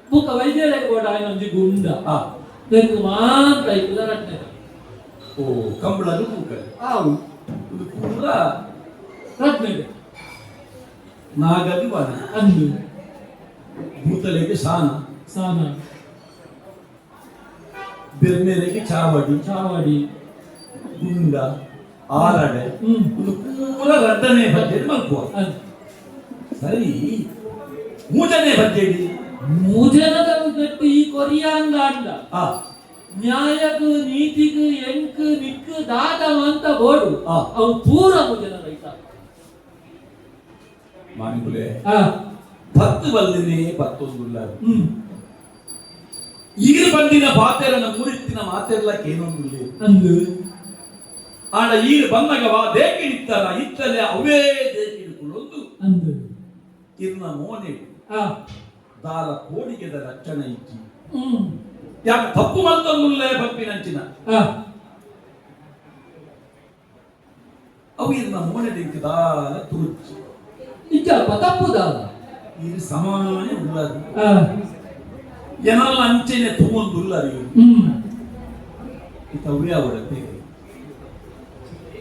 ಮುಖ ವೈದ್ಯರೇ ಬಡಾಯಿನ ಒಂಜಿ ಗುಂಡ ಆ ತೆಂಗು ಮಾಂತ ಇಕ್ಕಲ ರಡ್ಡನೆ ಓ ಕಂಬಳದು ಕೂಕಲೆ ಆವು ಇದು ಪೂರ ರಡ್ಡನೆ ನಾಗದಿ ವಾಣ ಅಂದು ಭೂತಲೆಗೆ ಸಾನ ಸಾನ ಬೆರ್ಮೆರೆಗೆ ಚಾವಡಿ ಗುಂಡ ಆರಡೆ ಇದು ಪೂರ ರಡ್ಡನೆ ಬಜೆಟ್ ಮಲ್ಪುವ ಸರಿ ಮೂಜನೆ ಬಜೆಟ್ ಮೂಜನದ ಗಟ್ಟು ಈ ಕೊರಿಯಾಂಗ ಅಂಡ ಆ ನ್ಯಾಯಕು ನೀತಿಕು ಎಂಕು ನಿಕ್ಕು ದಾದ ಅಂತ ಬೋಡು ಆ. ಅವು ಪೂರ ಮೂಜನ ರೈತ ಮಾನಿಕುಲೆ ಆ 10 ಬಲ್ಲಿನೇ 11 ಈಗ ಬಂದಿನ ಪಾತೆರನ ಮುರಿತ್ತಿನ ಮಾತೆಲ್ಲ ಏನೊಂದಿಲ್ಲ ಅಂದು ಆಡ ಈಗ ಬಂದಾಗ ದೇಕಿಡಿತ್ತಾರ ಇತ್ತಲೆ ಅವೇ ದೇಕಿಡಿಕೊಳ್ಳೊಂದು ಅಂದು ಇರ್ನ ಮೋನೆ ಆ ದಾಲ ಕೋಡಿಗೆದ ರಕ್ಷಣೆ ಇಚ್ಚಿ ಯಾಕೆ ತಪ್ಪು ಮಂತೊಂದುಲ್ಲೇ ಪಪ್ಪಿನಂಚಿನ ಆ ಅವು ಇರ್ನ ಮೋನೆ ಡಿಂಕ್ ದಾಲ ತುರುಚಿ ಇಚ್ಚಪ್ಪ ತಪ್ಪುದಾದ ಇದು ಸಮಾನ ಉಳ್ಳದು ಆ ಏನಲ್ಲ ಅಂಚೆನೆ ತುಂಬೊಂದುಲ್ಲರಿ ಅವೇ ಅವರತ್ತೆ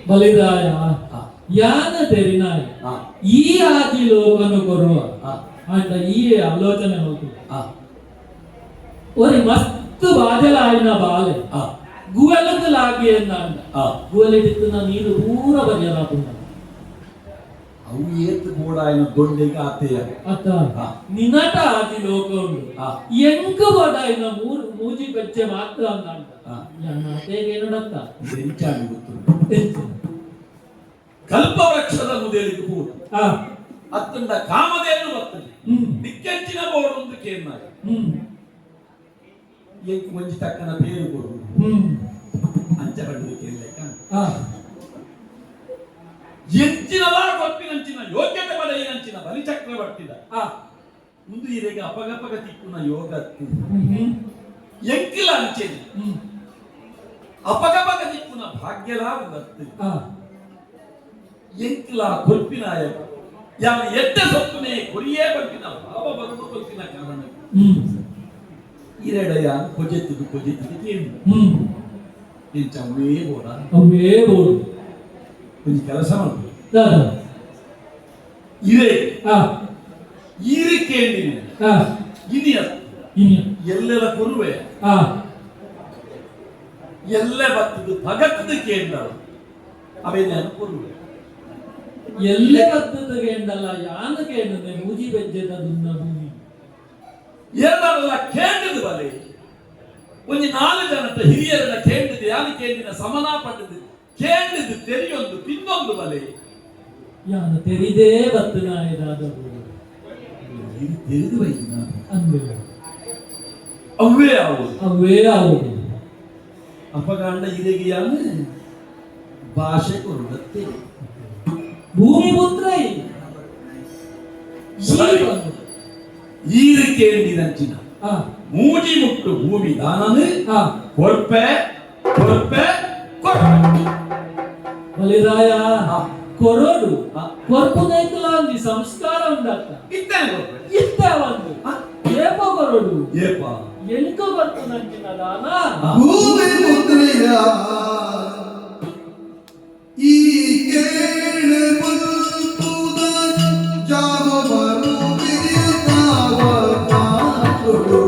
ಬಲಿದಾಯ ಆ ಯಾನ ತೆರಿನಾಯ ಆ ಈ ಆದಿ ಲೋಕನು ಕೊರುವ ಆ ಅಂತ ಈ ಆಲೋಚನೆ ಹೋಗಿ ಆ ಒರಿ ಮಸ್ತ್ ಬಾಜಲಾಯಿನ ಬಾಲೆ ಆ ಗುವೆಲದಲಾಗಿ ಎಂದಾಂಡ ಆ ಗುವೆಲಿಟ್ಟಿನ ನೀರು ಪೂರ ಬಗೆಯಲಾಗುಂಡ ಅವು ಏತ್ ಕೂಡ ಏನು ದೊಡ್ಡಗೆ ಆತೆಯ ಅತ್ತ ಆ. ನಿನಟ ಆದಿ ಲೋಕ ಉಂಡು ಆ. ಎಂಕ ಬಡ ಇನ್ನ ಮೂಜಿ ಬೆಚ್ಚೆ ಮಾತ್ರ ಅಂದಾಂಡ ಆ. ಹೇಗೆ ನೋಡತ್ತ ಎಂಚಾಗಿ ಗೊತ್ತು ಕಲ್ಪವೃಕ್ಷದ ಮುದೇಲಿಗೆ ಪೂರ ಅತ್ತಂದ ಕಾಮಧೇನು ಬರ್ತದೆ ದಿಕ್ಕೆಂಚಿನ ಬೋರ್ಡ್ ಒಂದು ಕೇನ್ನಾಗ ಎಂಕು ಮಂಜಿ ತಕ್ಕನ ಬೇರು ಕೊಡು ಅಂಚ ಬಡ್ದು ಕೇಳಲೆಕ್ಕ ಎಂಚಿನದ ಗೊತ್ತಿನಂಚಿನ ಯೋಗ್ಯತೆ ಬದಲಿನಂಚಿನ ಬಲಿ ಚಕ್ರವರ್ತಿದ ಮುಂದು ಇರೆಗೆ ಅಪಗಪಗ ತಿಕ್ಕುನ ಯೋಗ ಎಂಕಿಲ ಅಂಚೆನ ಅಪಗಪಗ ತಿಕ್ಕುನ ಭಾಗ್ಯಲ ಉದತ್ತು ಎಂಕಿಲ ಕೊಲ್ಪಿನಾಯ ಯಾವ ಎಡ್ಡ ಸೊಪ್ಪುನೆ ಕೊರಿಯೇ ಬರ್ತಿನ ಭಾವ ಬರುವುದು ಕೊಲ್ಪಿನ ಕಾರಣ ಇರೆಡೆಯ ಕೊಜೆತ್ತಿದ್ದು ಕೇಂದ್ರ ಇಂಚ ಅವೇ ಬೋಡ ಒಂದು ಕೆಲಸ ಮಾಡ್ಬೋದು ಇರೇ ಈರಿ ಕೇಳಿನ ಇನಿಯ ಎಲ್ಲೆಲ್ಲ ಕೊರುವೆ ಎಲ್ಲ ಬತ್ತದು ಭಗತ್ತದ ಕೇಂದ್ರ ಅವೇನ ಕೊರುವೆ ಎಲ್ಲೇ ಬತ್ತದ ಕೇಂದಲ್ಲ ಯಾನ ಕೇಂದ್ರ ಮೂಜಿ ಬೆಜ್ಜೆದ ದುನ್ನ ಭೂಮಿ ಎಲ್ಲರೆಲ್ಲ ಕೇಂದ್ರದ ಬಲೆ ಒಂದು 4 ಜನದ ಹಿರಿಯರನ್ನ ಕೇಂದ್ರದ ಯಾನ ಕೇಂದ್ರಿನ ಸಮನಾ ಪಟ್ಟದು ಕೇಂದ್ರದ ತೆರಿಯೊಂದು ಪಿನ್ನೊಂದು ಬಲೆ ಯಾನ ತೆರಿದೇ ಬತ್ತನ ಇದಾದ ಇದು ತೆರೆದು ಬೈದಿನ ಅಂದೆ ಅವೇ ಅವು ಅಪಗಾಂಡ ಇರೆಗೆ ಯಾನ ಭಾಷೆ ಕೊರುಡತ್ತೆ ಭೂಮಿ ಪುತ್ರ ಈರಿಕೇಂದಿನಂಚಿನ ಮೂಜಿ ಮುಟ್ಟು ಭೂಮಿ ದಾನನು ಕೊರ್ಪೆ ಬಲಿರಾಯ ಕೊರೋಡು ಕೊರ್ಪು ನೈಕಲಾಂದಿ ಸಂಸ್ಕಾರ ಉಂಡತ್ತ ಇತ್ತ ಒಂದು ಏಪ ಕೊರೋಡು ಎನ್ಕ ಬರ್ತು ನಂಚಿನ ದಾನ ಭೂಮಿ ಮುದ್ರೆಯ ಈ ಕೇಳು ಬಲ್ಪುದ ಜಾಮ ಬರು ಬಿರಿತಾವ ಮಾತುಡು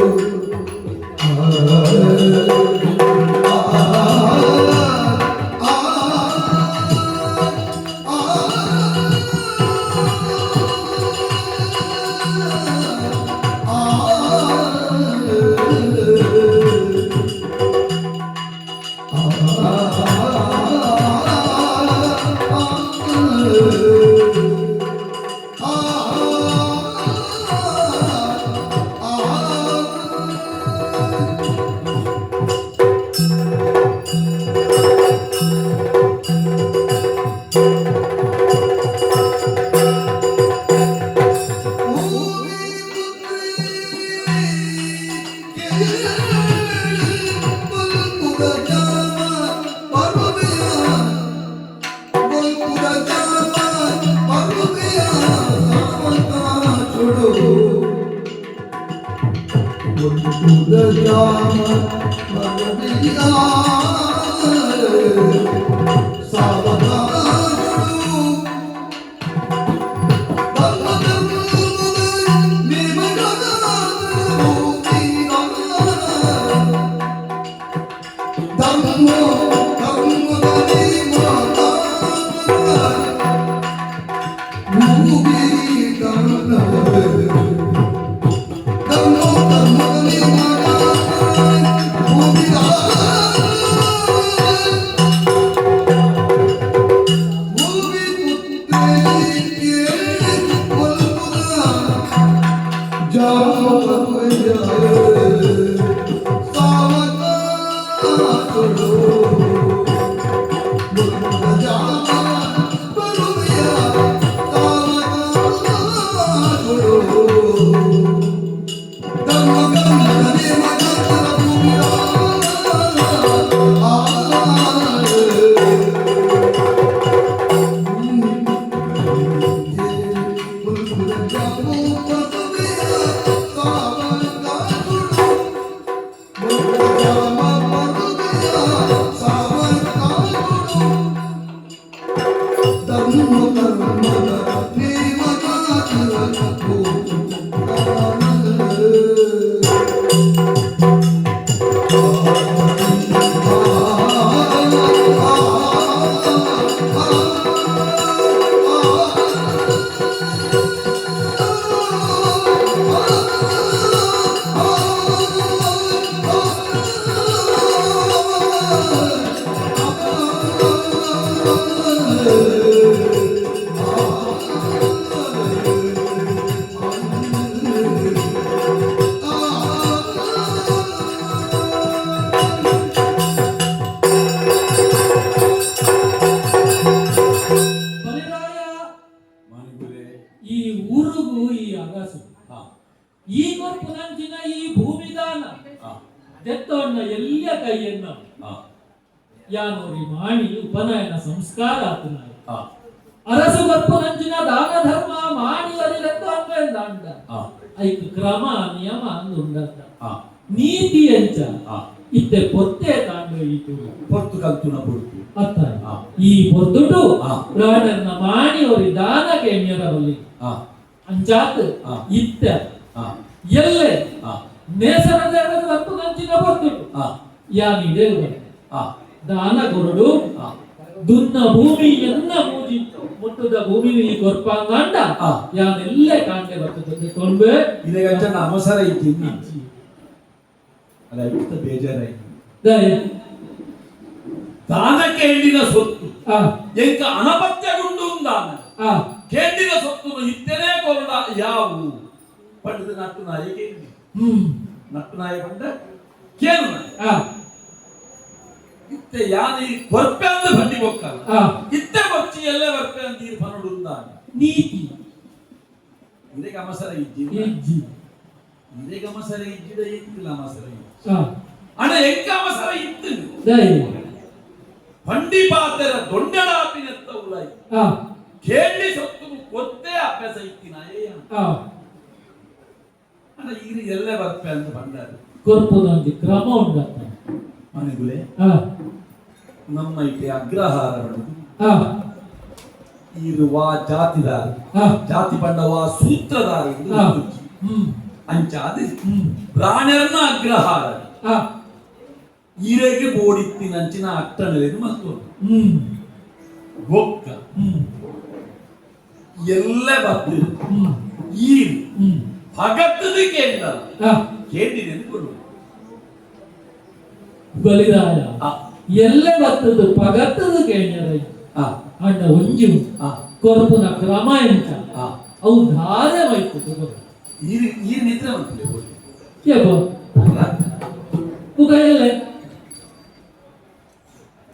ಈ ಕೊರ್ಪುನಂಚಿನ ಈ ಭೂಮಿದಾನ ಆ, ತೆತ್ತೋಣ್ಣ ಎಲ್ಲ ಕೈಯನ್ನ ಆ, ಯಾನೋರಿ ಮಾಡಿ ಉಪನಯನ ಸಂಸ್ಕಾರ ಆತನಾಯ ಆ, ಅರಸು ಕೊರ್ಪುನಂಚಿನ ದಾನ ಧರ್ಮ ಮಾಡಿ ದಾಂಡ ಆ, ಐದು ಕ್ರಮ ನಿಯಮ ಅಂದುಂಡತ್ತ ಆ, ನೀತಿ ಎಂಚ ಆ. ಇತ್ತೆ ಪೊತ್ತೆ ತಾಂಡು ಈತು ಪೊರ್ತು ಕಲ್ತುನ ಪೊರ್ತು ಅರ್ಥ ಆ. ಈ ಪೊದ್ದುಟು ಆ. ಪ್ರಾಣನ್ನ ಮಾಡಿ ಅವರಿ ದಾನ ಕೆಣ್ಯರವಲ್ಲಿ ಆ, ಅಂಚಾತ್ ಆ. ಇತ್ತ ಆ, ಎಲ್ಲೆ ಆ, ನೇಸರ ದೇವರ ಕೊರ್ಪುನಂಚಿನ ಪೊದ್ದುಟು ಆ, ಯಾನಿ ದೇವರು ಆ, ದಾನ ಕೊರಡು ಆ. ದುನ್ನ ಭೂಮಿ ಎನ್ನ ಮೂಜಿ ಮುಟ್ಟುದ ಭೂಮಿ ಈ ಕೊರ್ಪಾಂಗಾಂಡ ಆ. ಯಾನೆಲ್ಲೇ ಕಾಂಡೆ ಬರ್ತದೆ ಕೊಂಡ್ಬೆ ಇದೇ ಗಂಟನ ಅವಸರ ಇದ್ದೀನಿ ಅಲ್ಲ ಇಷ್ಟ ಬೇಜಾರಾಯ್ತು ದಯ ದಾನಕ್ಕೆ ಹೆಣ್ಣಿನ ಸೊತ್ತು ಆ ಎಂಕ ಅನಪತ್ಯಗುಂಡು ದಾನ ಆ ಕೇಂದಿನ ಸೊತ್ತು ಇತ್ತನೇ ಕೊರಡ ಯಾವು ಪಂಡದ ನಟ್ಟು ನಾಯ ಕೇಂದಿ ನಟ್ಟು ನಾಯ ಪಂಡ ಕೇನು ನಾಯ ಆ ಇತ್ತೆ ಯಾನಿ ಕೊರ್ಪೆ ಅಂದ ಬಂಡಿ ಬೊಕ್ಕಲ್ಲ ಆ ಇತ್ತೆ ಬಚ್ಚಿ ಎಲ್ಲೇ ವರ್ಪೆ ಅಂತ ಈ ಪನಡು ದಾನ ನೀತಿ ಇದೇ ಗಮಸರ ಇಜ್ಜಿ ಹೆಜ್ಜಿ ಇದೇ ಗಮಸರ ಇಜ್ಜಿದ ಇತ್ತಿಲ್ಲ ಅಮಸರ ಇಜ್ಜಿ ಆ ಅಣ್ಣ ಎಂಕ ಅಮಸರ ಇತ್ತು ದಯ ಪಂಡಿ ಪಾತೆರ ದೊಂಡಡಾಪಿನೆತ್ತ ಉಳಾಯಿ ಆ ಕೇಳಿ ಸೊತ್ತು ಕೊತ್ತೆ ಅಭ್ಯಾಸ ಇತ್ತಿನ ಆ ಅಣ್ಣ ಈಗ ಎಲ್ಲೇ ವರ್ಪೆ ಅಂತ ಬಂದಾರೆ ಕೊರ್ಪುನಂಚಿ ಕ್ರಮ ಉಂಡತ್ತ ಮನೆಗುಲೆ ಆ ನಮ್ಮ ಇತ್ತೆ ಅಗ್ರಹಾರ ಆ ಇರುವ ಜಾತಿದಾರ ಆ ಜಾತಿ ಪಂಡವ ಸೂತ್ರಧಾರ ಎಂದು ಆ ಗುರುತಿಸಿ. ಅಂಚಾದಿ ಪ್ರಾಣ್ಯರನ್ನ ಅಗ್ರಹಾರ ಆ ಈರೆಗೆ ಬೋಡಿತ್ತಿನಂಚಿನ ಅಟ್ಟಣಲೆದು ಮತ್ತು ಬೊಕ್ಕ ಎಲ್ಲ ಬದ್ದು ಈ ಭಗತ್ತದ ಕೇಂದ್ರ ಆ ಕೇಂದಿದೆ ಕೊಡು ಬಲಿದಾಯ ಆ ಎಲ್ಲೆ ಬರ್ತದ ಪಗತ್ತದ ಕೇಳ್ಯಾರ ಆ ಅಣ್ಣ ಒಂಜಿ ಆ ಕೊರ್ಪುನ ಕ್ರಮ ಎಂತ ಆ ಅವು ಧಾರೆ ವೈತು ತಗೋ ಈ ನಿದ್ರೆ ಮಾಡ್ತಿಲ್ಲ ಬೋಡಿ ಕೇಬೋ ಉಗಯಲೆ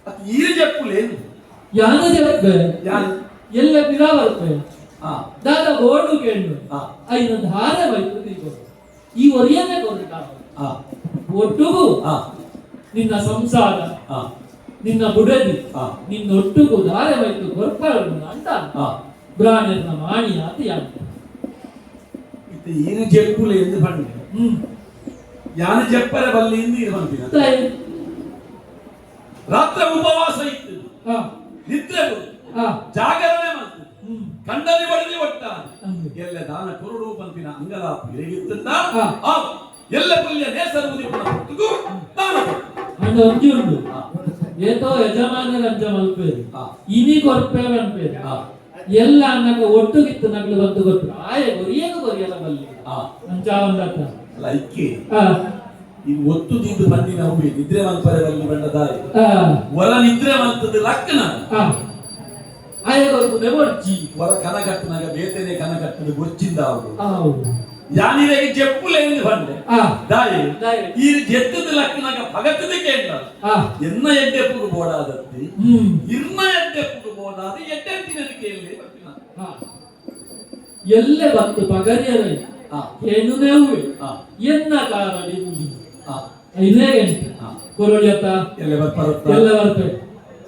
ಅದು ಈ ಜಪ್ಪುಲೇನು ಯಾನ ಜಪ್ಪೆ ಯಾರು ಎಲ್ಲ ಬಿರಾವರ್ಪೆ ಆ ದಾದ ಬೋರ್ಡು ಕೇಳು ಆ ಐನ ಧಾರೆ ವೈತು ತಿಗೋ ಈ ಒರಿಯನೆ ಕೊರಟ ಆ ಒಟ್ಟುಗು ಆ ನಿನ್ನ ಸಂಸಾರ ಆ ನಿನ್ನ ಬುಡದಿ ಆ ನಿನ್ನ ಒಟ್ಟುಗು ಧಾರೆ ವೈತು ಕೊರ್ಪಳು ಅಂತ ಆ ಬ್ರಾಣರ್ನ ಮಾಡಿ ಆತ ಯಾನ ಇದು ಏನು ಜಪ್ಪುಲೆ ಎಂದು ಬಂದೆ ಯಾನ ಜಪ್ಪರ ಬಲ್ಲಿ ಎಂದು ಇದು ಬಂದಿನ ತಾಯಿ ರಾತ್ರಿ ಉಪವಾಸ ಇತ್ತು ಆ ನಿದ್ರೆ ಬರುದು ಆ ಜಾಗರಣೆ ಮಾಡ್ತಿದ್ದು ಕಂಡನಿ ಬಡದಿ ಒಟ್ಟ ಹಂಗೆ. ಎಲ್ಲ ದಾನ ಕುರುಡು ಪಂಪಿನ ಅಂಗಲಾಪು ಇರಗಿತ್ತಂದ ಆ. ಎಲ್ಲ ಪಲ್ಯ ನೇಸರ ಉದಿಪುನ ಹೊತ್ತಿಗೂ ದಾನ ಕೊಟ್ಟು. ಅಣ್ಣ ಒಂಜಿ ಉಂಡು ಆ, ಏತೋ ಯಜಮಾನರ ಅಂಜ ಮಲ್ಪೇರು ಆ, ಇನಿ ಕೊರ್ಪೇರು ಅನ್ಪೇರು ಆ, ಎಲ್ಲ ಅನ್ನಕ ಒಟ್ಟುಗಿತ್ತು ನಗಲು ಬಂದು ಗೊತ್ತು ಆಯ ಗೊರಿಯಗ ಗೊರಿಯಲ್ಲ ಬಲ್ಲಿ ಆ. ಅಂಚ ಒಂದಕ್ಕ ಅಲ್ಲ ಇಕ್ಕೆ ಆ ಇದು ಒತ್ತು ದಿದ್ದು ಬಂದಿನ ಹೂವಿ ನಿದ್ರೆ ಮಲ್ಪರೆ ಬಲ್ಲಿ ಬಂಡದಾಯಿ ಆ ಹೊರ ನಿದ್ರೆ ಮಲ್ತದ ಲಕ್ಕನ ಆ ಆಯ ಗೊರ್ಪುನೆ ಒಡ್ಜಿ ಹೊರ ಕನ ಕಟ್ಟನಾಗ ಬೇತನೆ ಕನ ಕಟ್ಟದ ಗೊಚ್ಚಿಂದ ಅವರು ಆವು ಯಾನಿರೆಗೆ ಜಪ್ಪುಲೆ ಎಂದು ಬಂದೆ ಆ ದಾಯಿ ದಾಯಿ. ಈ ಜೆತ್ತದ ಲಕ್ಕನಾಗ ಭಗತದ ಕೇಂದ್ರ ಆ ಎನ್ನ ಎಡ್ಡೆಪ್ಪುಡು ಬೋಡಾದತ್ತಿ ಇರ್ನ ಎಡ್ಡೆಪ್ಪುಡು ಬೋಡಾದ ಎಡ್ಡೆಂತಿನ ಕೇಳಿ ಬರ್ತೀನ ಆ ಎಲ್ಲೆ ಬತ್ತು ಪಗರಿಯರ ಆ ಏನುನೇ ಹೂವೆ ಆ ಎನ್ನ ಕಾರಡಿ ಮುಗಿ ಆ ಐದೇ ಗಂಟೆ ಆ ಕೊರಳಿಯತ್ತ ಎಲ್ಲ ಬರ್ಪರುತ್ತ ಎಲ್ಲ ಬರ್ಪೆ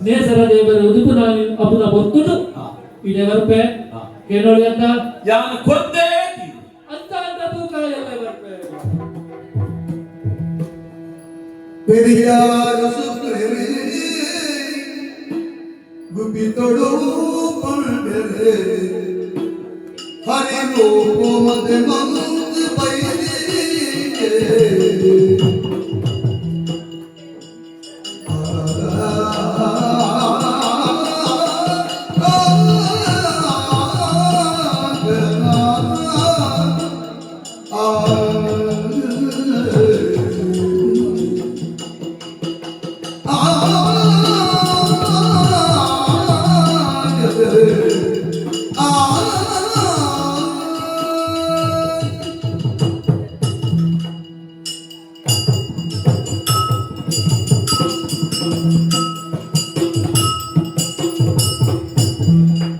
ನೇಸರ ದೇವರ ಉದುಪು ನಾನು ಅಪುನ ಬರ್ತುಡು ಆ ಇಡೆ ಬರ್ಪೆ ಆ ಕೇಳೋಳಿಯತ್ತ ಯಾನ ಕೊರ್ತೆ ಅಂತ ತೂಕ ಎಲ್ಲ ಬರ್ಪೆ പെരിയാർ സുപ്രേ ഗുപിതൊടു പണ്ടരെ ഹരിനോ മദ മന്ത് പൈലേ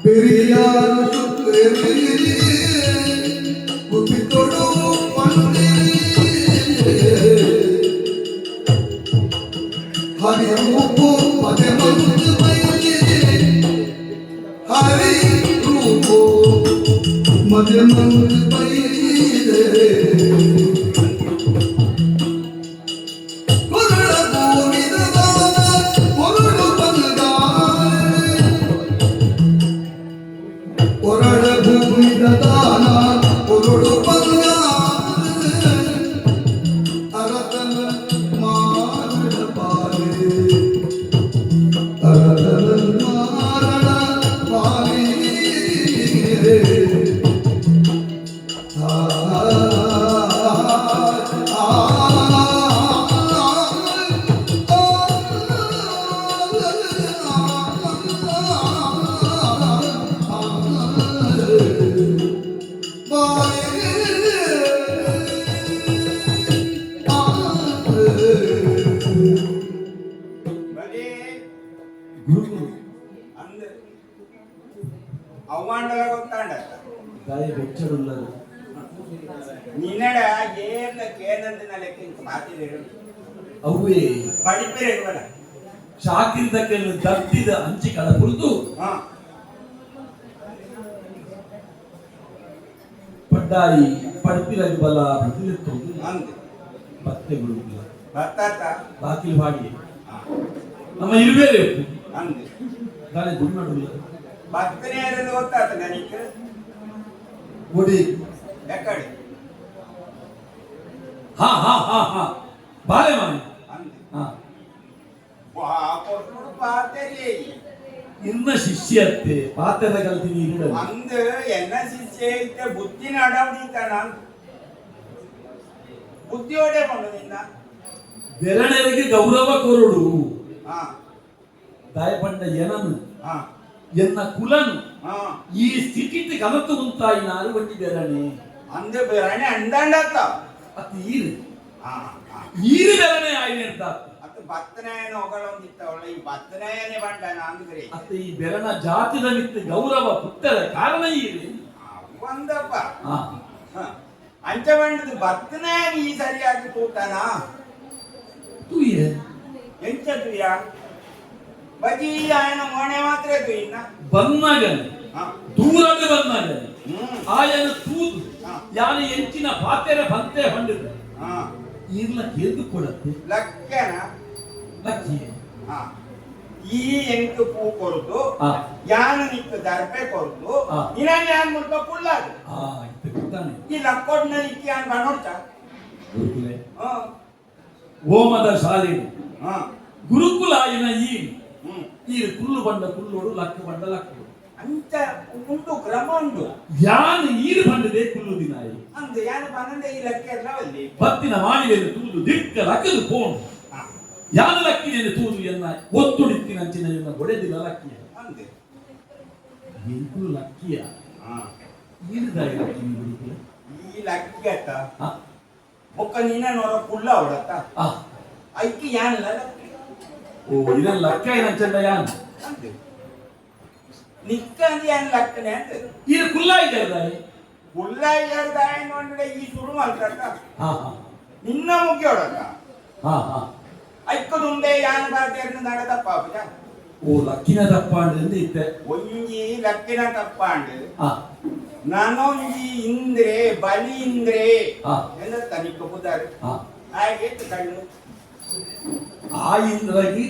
പെരിയാർ സുപ്രേ ഗുപിതൊടു പണ്ട ಮದೆ ಮಂದು ಬೈದೆ ಕೊರಳ ಭೂಮಿದ ದಾನ ಕೊರಳು ಬಂಗಾರ ಕೊರಳ ಭೂಮಿದ ದಾನ ಕೊರಳು ಬಂಗಾರ ಅರತನ ಮಾರಣ ಪಾಲೆ ಅರತನ ಮಾರಣ ಪಾಲೆ ಬಲಿ ಗುರುಗಳು ಅಂದ್ ಅవ్వాండల ಗೊತ್ತಾಂಡ ದಾಯ ಬೆಚ್ಚಡುಳ್ಳದು ನಿನ್ನಡ ಏರ್ಲ ಕೇನಂದಿನ ಲೆಕ್ಕ ಮಾತಿದೇರು ಅವೇ படிப்பே ಇರುವಲ್ಲ ಶಾಕಿರ್ದಕ್ಕೆಲ್ಲ ದತ್ತಿದ ಹಂಚಿಕಳ ಕುರಿತು ಹಾ ಪಡ್ಡಾಯಿ ಪಡ್ಪಿರಗಿ ಬಲ ಪ್ರತಿನಿತ್ಯ ಅಂದ್ ಪತ್ತೆ ಗುರುಗಳು ಬತ್ತಾತ ಬಾಕಿಲು ಹಾಡಿ ನಮ್ಮ ಇರುವೇರೆ ಅಂದ್ ದಾನೆ ಗುರುನಡುಲ್ಲ ಬತ್ತನೇ ಇರೋದು ಗೊತ್ತಾತ ನನಗೆ ಒಡಿ ಎಕ್ಕಡಿ ಹಾ ಹಾ ಹಾ ಹಾ ಬಾಳೆ ಮಾನಿ ಅಂದ್ ಹಾ ವಾ ಕೊಟ್ಟು ಪಾತರಿ ಇನ್ನ ಶಿಷ್ಯತ್ತೆ ಪಾತ್ರದ ಕಲ್ತೀನಿ ಇರಲ್ಲ ಅಂದ್ ಎನ್ನ ಶಿಷ್ಯ ಇದ್ದ ಬುದ್ಧಿ ನಡವಳಿತನ ಬುದ್ಧಿಯೋಡೆ ಬಂದು ನಿನ್ನ ಬೆರಳೆರಿಗೆ ಗೌರವ ಕೊರಡು ಹಾ ದಾಯಪಂಡ ಏನನು ಹಾ ಎನ್ನ ಕುಲನು ಹಾ ಈ ಸ್ಥಿತಿಗೆ ಕನತು ಮುಂತಾಯಿ ನಾರು ಬಂದಿ ಬೆರಣೆ ಅಂದ್ ಬಿರಣೆ ಅಂದಂಡತ್ತ ಅತ್ತ ಈರು ಹಾ ಹಾ ಈರು ಬೆರಣೆ ಆಯ್ನೆ ಅಂತ ಅತ್ತ ಬತ್ತನೆಯನ ಹೊಗಳೊಂದಿತ್ತವಳ ಈ ಬತ್ತನೆಯನೇ ಬಂಡನ ಅಂದ್ರಿ ಅತ್ತ ಈ ಬೆರಣ ಜಾತಿದ ಮಿತ್ತ ಗೌರವ ಪುಟ್ಟರ ಕಾರಣ ಈರು ಒಂದಪ್ಪ ಹಾ ಅಂಚ ಬಂಡದು ಬತ್ತನೆಯ ಈ ಸರಿಯಾಗಿ ಕೂತಾನ ತೂಯೆ ಎಂಚ ತುಯ ಬಜಿ ಆಯನ ಮೊಣೆ ಮಾತ್ರ ತುಯಿನ ಬನ್ನಾಗನೆ ಹಾ ದೂರದ ಬನ್ನಾಗನೆ ಹ್ಮ್ ಆಯನ ತೂದು ಹಾ. ಯಾನ ಎಂಚಿನ ಪಾತೆರ ಬಂತೆ ಹೊಂಡಿದ ಹಾ ಈರ್ಲ ಕೇದು ಕೊಡತ್ತೆ ಲಕ್ಕನ ಲಕ್ಕಿ ಹಾ ಈ ಎಂಟು ಪೂ ಕೊರದು ಹಾ. ಯಾನ ನಿಕ್ಕು ದರ್ಪೆ ಕೊರದು ಹಾ. ಇನಾಗ ಯಾನ್ ಮುಲ್ಪ ಕುಳ್ಳಾದು ಆ ಇತ್ತು ಗೊತ್ತಾನೆ ಈ ಲಕ್ಕೋಡ್ನ ನಿಕ್ಕಿ ಯಾನ್ ಬನೋಡ್ತ ಗುರುಕುಲೆ ಹಾ ಹೋಮದ ಶಾಲೆ ಹಾ ಗುರುಕುಲ ಆಯಿನ ಈ ಹ್ಮ್ ಕುಲ್ಲು ಬಂಡ ಕುಲ್ಲೋಡು ಲಕ್ಕ ಬಂಡ ಲಕ್ಕೋಡು ಅಂಚ ಉಂಟು ಕ್ರಮ ಉಂಟು ಯಾನ್ ಈರು ಬಂಡದೆ ಕುಲ್ಲು ದಿನಾಯಿ ಅಂದ್ ಯಾನ ಬನಂದೆ ಈ ಲೆಕ್ಕ ಎಲ್ಲ ಒಲ್ಲಿ ಬತ್ತಿನ ಮಾಡಿವೆನು ತೂದು ದಿಕ್ಕ ಲಕ್ಕದು ಪೋಣು ಹಾ ಯಾನ ಲಕ್ಕಿನೇನು ತೂದು ಎನ್ನ ಒತ್ತುಡಿತ್ತಿನಂಚಿನ ಎನ್ನ ಗೊಡೆದಿಲ್ಲ ಲಕ್ಕಿಯ ಅಂದ್ ಎಂಕುಲು ಲಕ್ಕಿಯ ಹಾ ಈರುದಾಯಿ ಲಕ್ಕಿ ಗುರುಕುಲ ಈ ಲಕ್ಕತ್ತ ಹಾ ಒಕ್ಕ ನೀನ ನೋರ ಕುಳ್ಳ ಅವಡತ್ತ ಆ ಐಕಿ ಯಾನ್ ಲಕ್ಕ ಓ ಇದನ್ನ ಲಕ್ಕ ಏನಂಚಂದ ಯಾನ್ ಅಂದ್ ನಿಕ್ಕ ಅಂದ್ ಯಾನ್ ಲಕ್ಕನೆ ಅಂದ್ ಇದು ಕುಲ್ಲ ಇದ್ದಾಯಿ ಕುಳ್ಳ ಇಲ್ಲದಾಯ ನೋಡಿದ್ರೆ ಈ ಸುಡು ಮಾಡ್ತಕ್ಕ ಹಾ ಹಾ ನಿನ್ನ ಮುಗಿ ಹೊಡಕ ಹಾ ಹಾ ಐಕ್ಕದುಂಬೆ ಯಾನ್ ಬಾರ್ದೇರ್ನ ನಡದಪ್ಪ ಅಪ್ಪಜ ಓ ಲಕ್ಕಿನ ದಪ್ಪ ಅಂದ್ರೆ ಇತ್ತೆ ಒಂಜಿ ಲಕ್ಕಿನ ತಪ್ಪಾಂಡ್ ಹಾ ನಾನೊಂಜಿ ಇಂದ್ರೆ ಬಲಿ ಇಂದ್ರೆ ಹಾ. ಎಂದ ತನಿಕ ಬುದಾರು ಹಾ ಹಾಗೆ ಕಣ್ಣು ಆ ಇಂದ್ರಗಿ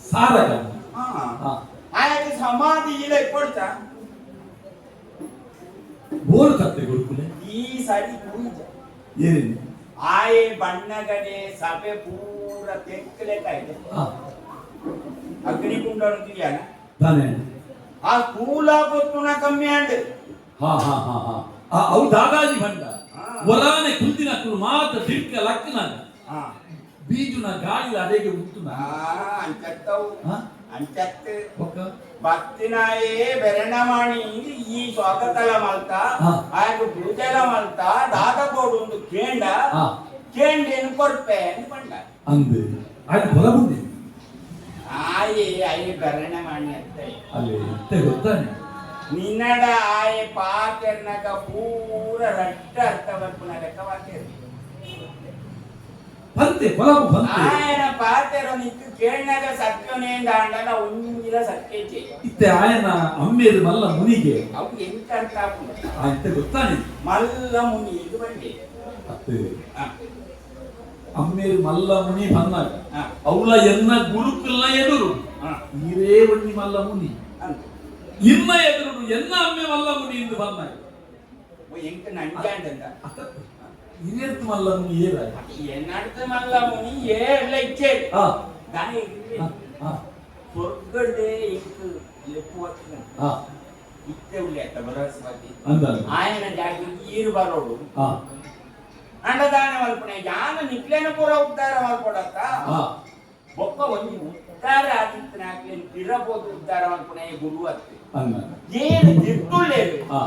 ಸಾರಕ ಹಾ ಹಾ ಹಾಗೆ ಸಮಾಧಿ ಇಲ್ಲ ಕೊಡ್ತ ಬೋರು ಕತ್ತೆ ಗುರುಕುಲೆ ಈ ಸರಿ ಪೂಜ ಏನೇನು ಆಯೆ ಬಣ್ಣಗಡೆ ಸಭೆ ಪೂರ ತೆಕ್ಕಲೆ ಕಾಯ್ದೆ ಹಾ ಅಗ್ನಿಕುಂಡ ಅಂತೀಯಾನ ತಾನೇ ಆ ಕೂಲ ಗೊತ್ತುನ ಕಮ್ಮಿ ಅಂಡ್ ಹಾ ಹಾ ಹಾ ಹಾ ಆ ಅವು ದಾದಾಜಿ ಬಂಡ ಹಾ. ವರಾನೆ ಕುಂತಿನ ಕುಲು ಮಾತ ದಿಕ್ಕ ಲಕ್ಕನ ಹಾ ಬೀಜುನ ಗಾಳಿ ಅಡೆಗೆ ಉತ್ತುನ ಅಂಚತ್ತವು ಹಾ ಅಂಚತ್ತು ಒಕ್ಕ ಭಕ್ತಿನಾಯೇ ಬೆರಣಮಾಣಿ ಈ ಸ್ವಾಗತಲ ಮಲ್ತ ಹಾ. ಹಾಗೆ ಪೂಜೆಲ ಮಲ್ತ ದಾದಕೋಡು ಒಂದು ಕೇಂಡ ಹಾ ಕೇಂಡೇನು ಕೊಡ್ಪೆ ಅನ್ಕೊಂಡ ಅಂದೆ ಆಯ್ತು ಹೊರ ಬಂದೆ ಆಯೆ ಆಯೆ ಬೆರಣಮಾಣಿ ಅಂತ ಅಲ್ಲಿ ಇತ್ತೆ ಗೊತ್ತಾನೆ ನಿನ್ನಡ ಆಯೆ ಪಾತೆರ್ನಗ ಪೂರ ರಟ್ಟ ಅರ್ಥ ಬರ್ಪುನ ಲೆಕ್ಕ ವಾಕ್ಯ ಪಂತೆ ಕೊಲಗು ಪಂತೆ ఆయన పాతేరో నీకు కేళ్ళగా సత్యనేంద అండన ఉంగిల సత్యేచి ಇತ್ತೆ ಆಯನ ಅಮ್ಮೇರು ಮಲ್ಲ ಮುನಿಗೆ అవు ఎంత అంటాపు ಅಂತ ಗೊತ್ತಾನೆ మల్ల ముని ఇది బండి ಅತ್ತೆ ಅಮ್ಮೇರು ಮಲ್ಲ ಮುನಿ ಬಂದಾಗ ఆ. ಅವಳ ಎನ್ನ ಗುರುಕುಲ್ನ ಎದುರು ನೀರೇ ಒಣ್ಣಿ ಮಲ್ಲ ಮುನಿ అంతే ಇನ್ನ ಎದುರು ಎನ್ನ ಅಮ್ಮೆ ಮಲ್ಲ ಮುನಿ ಎಂದು ಬಂದಾಗ ఓ ఎంత నంజాండంట ಹಿರಿಯರ್ತು ಮಲ್ಲ ಮುನಿ ಏರಾಯ ఎన్నడితే మల్ల ముని ఏళ్ళ ఇచ్చేది ಆ దాని ಆ పొర్గడే ఇంకు ఎక్కువచ్చిన ಆ ఇచ్చే ఉల్లేట బరస్పతి ಅಂದ ఆయన జాగి ఈరు బరోడు ಆ అండదాన వల్పునే యాన నిట్లేన పూర ఉద్దార వల్పడత ಆ ఒక్క ಒಂಜಿ ఉద్దార ఆదిత్యనాక్లేని తిరబోదు ఉద్దార వల్పునే గురువు అత్తి ಅಂದ ఏడు దిట్టులేదు ಆ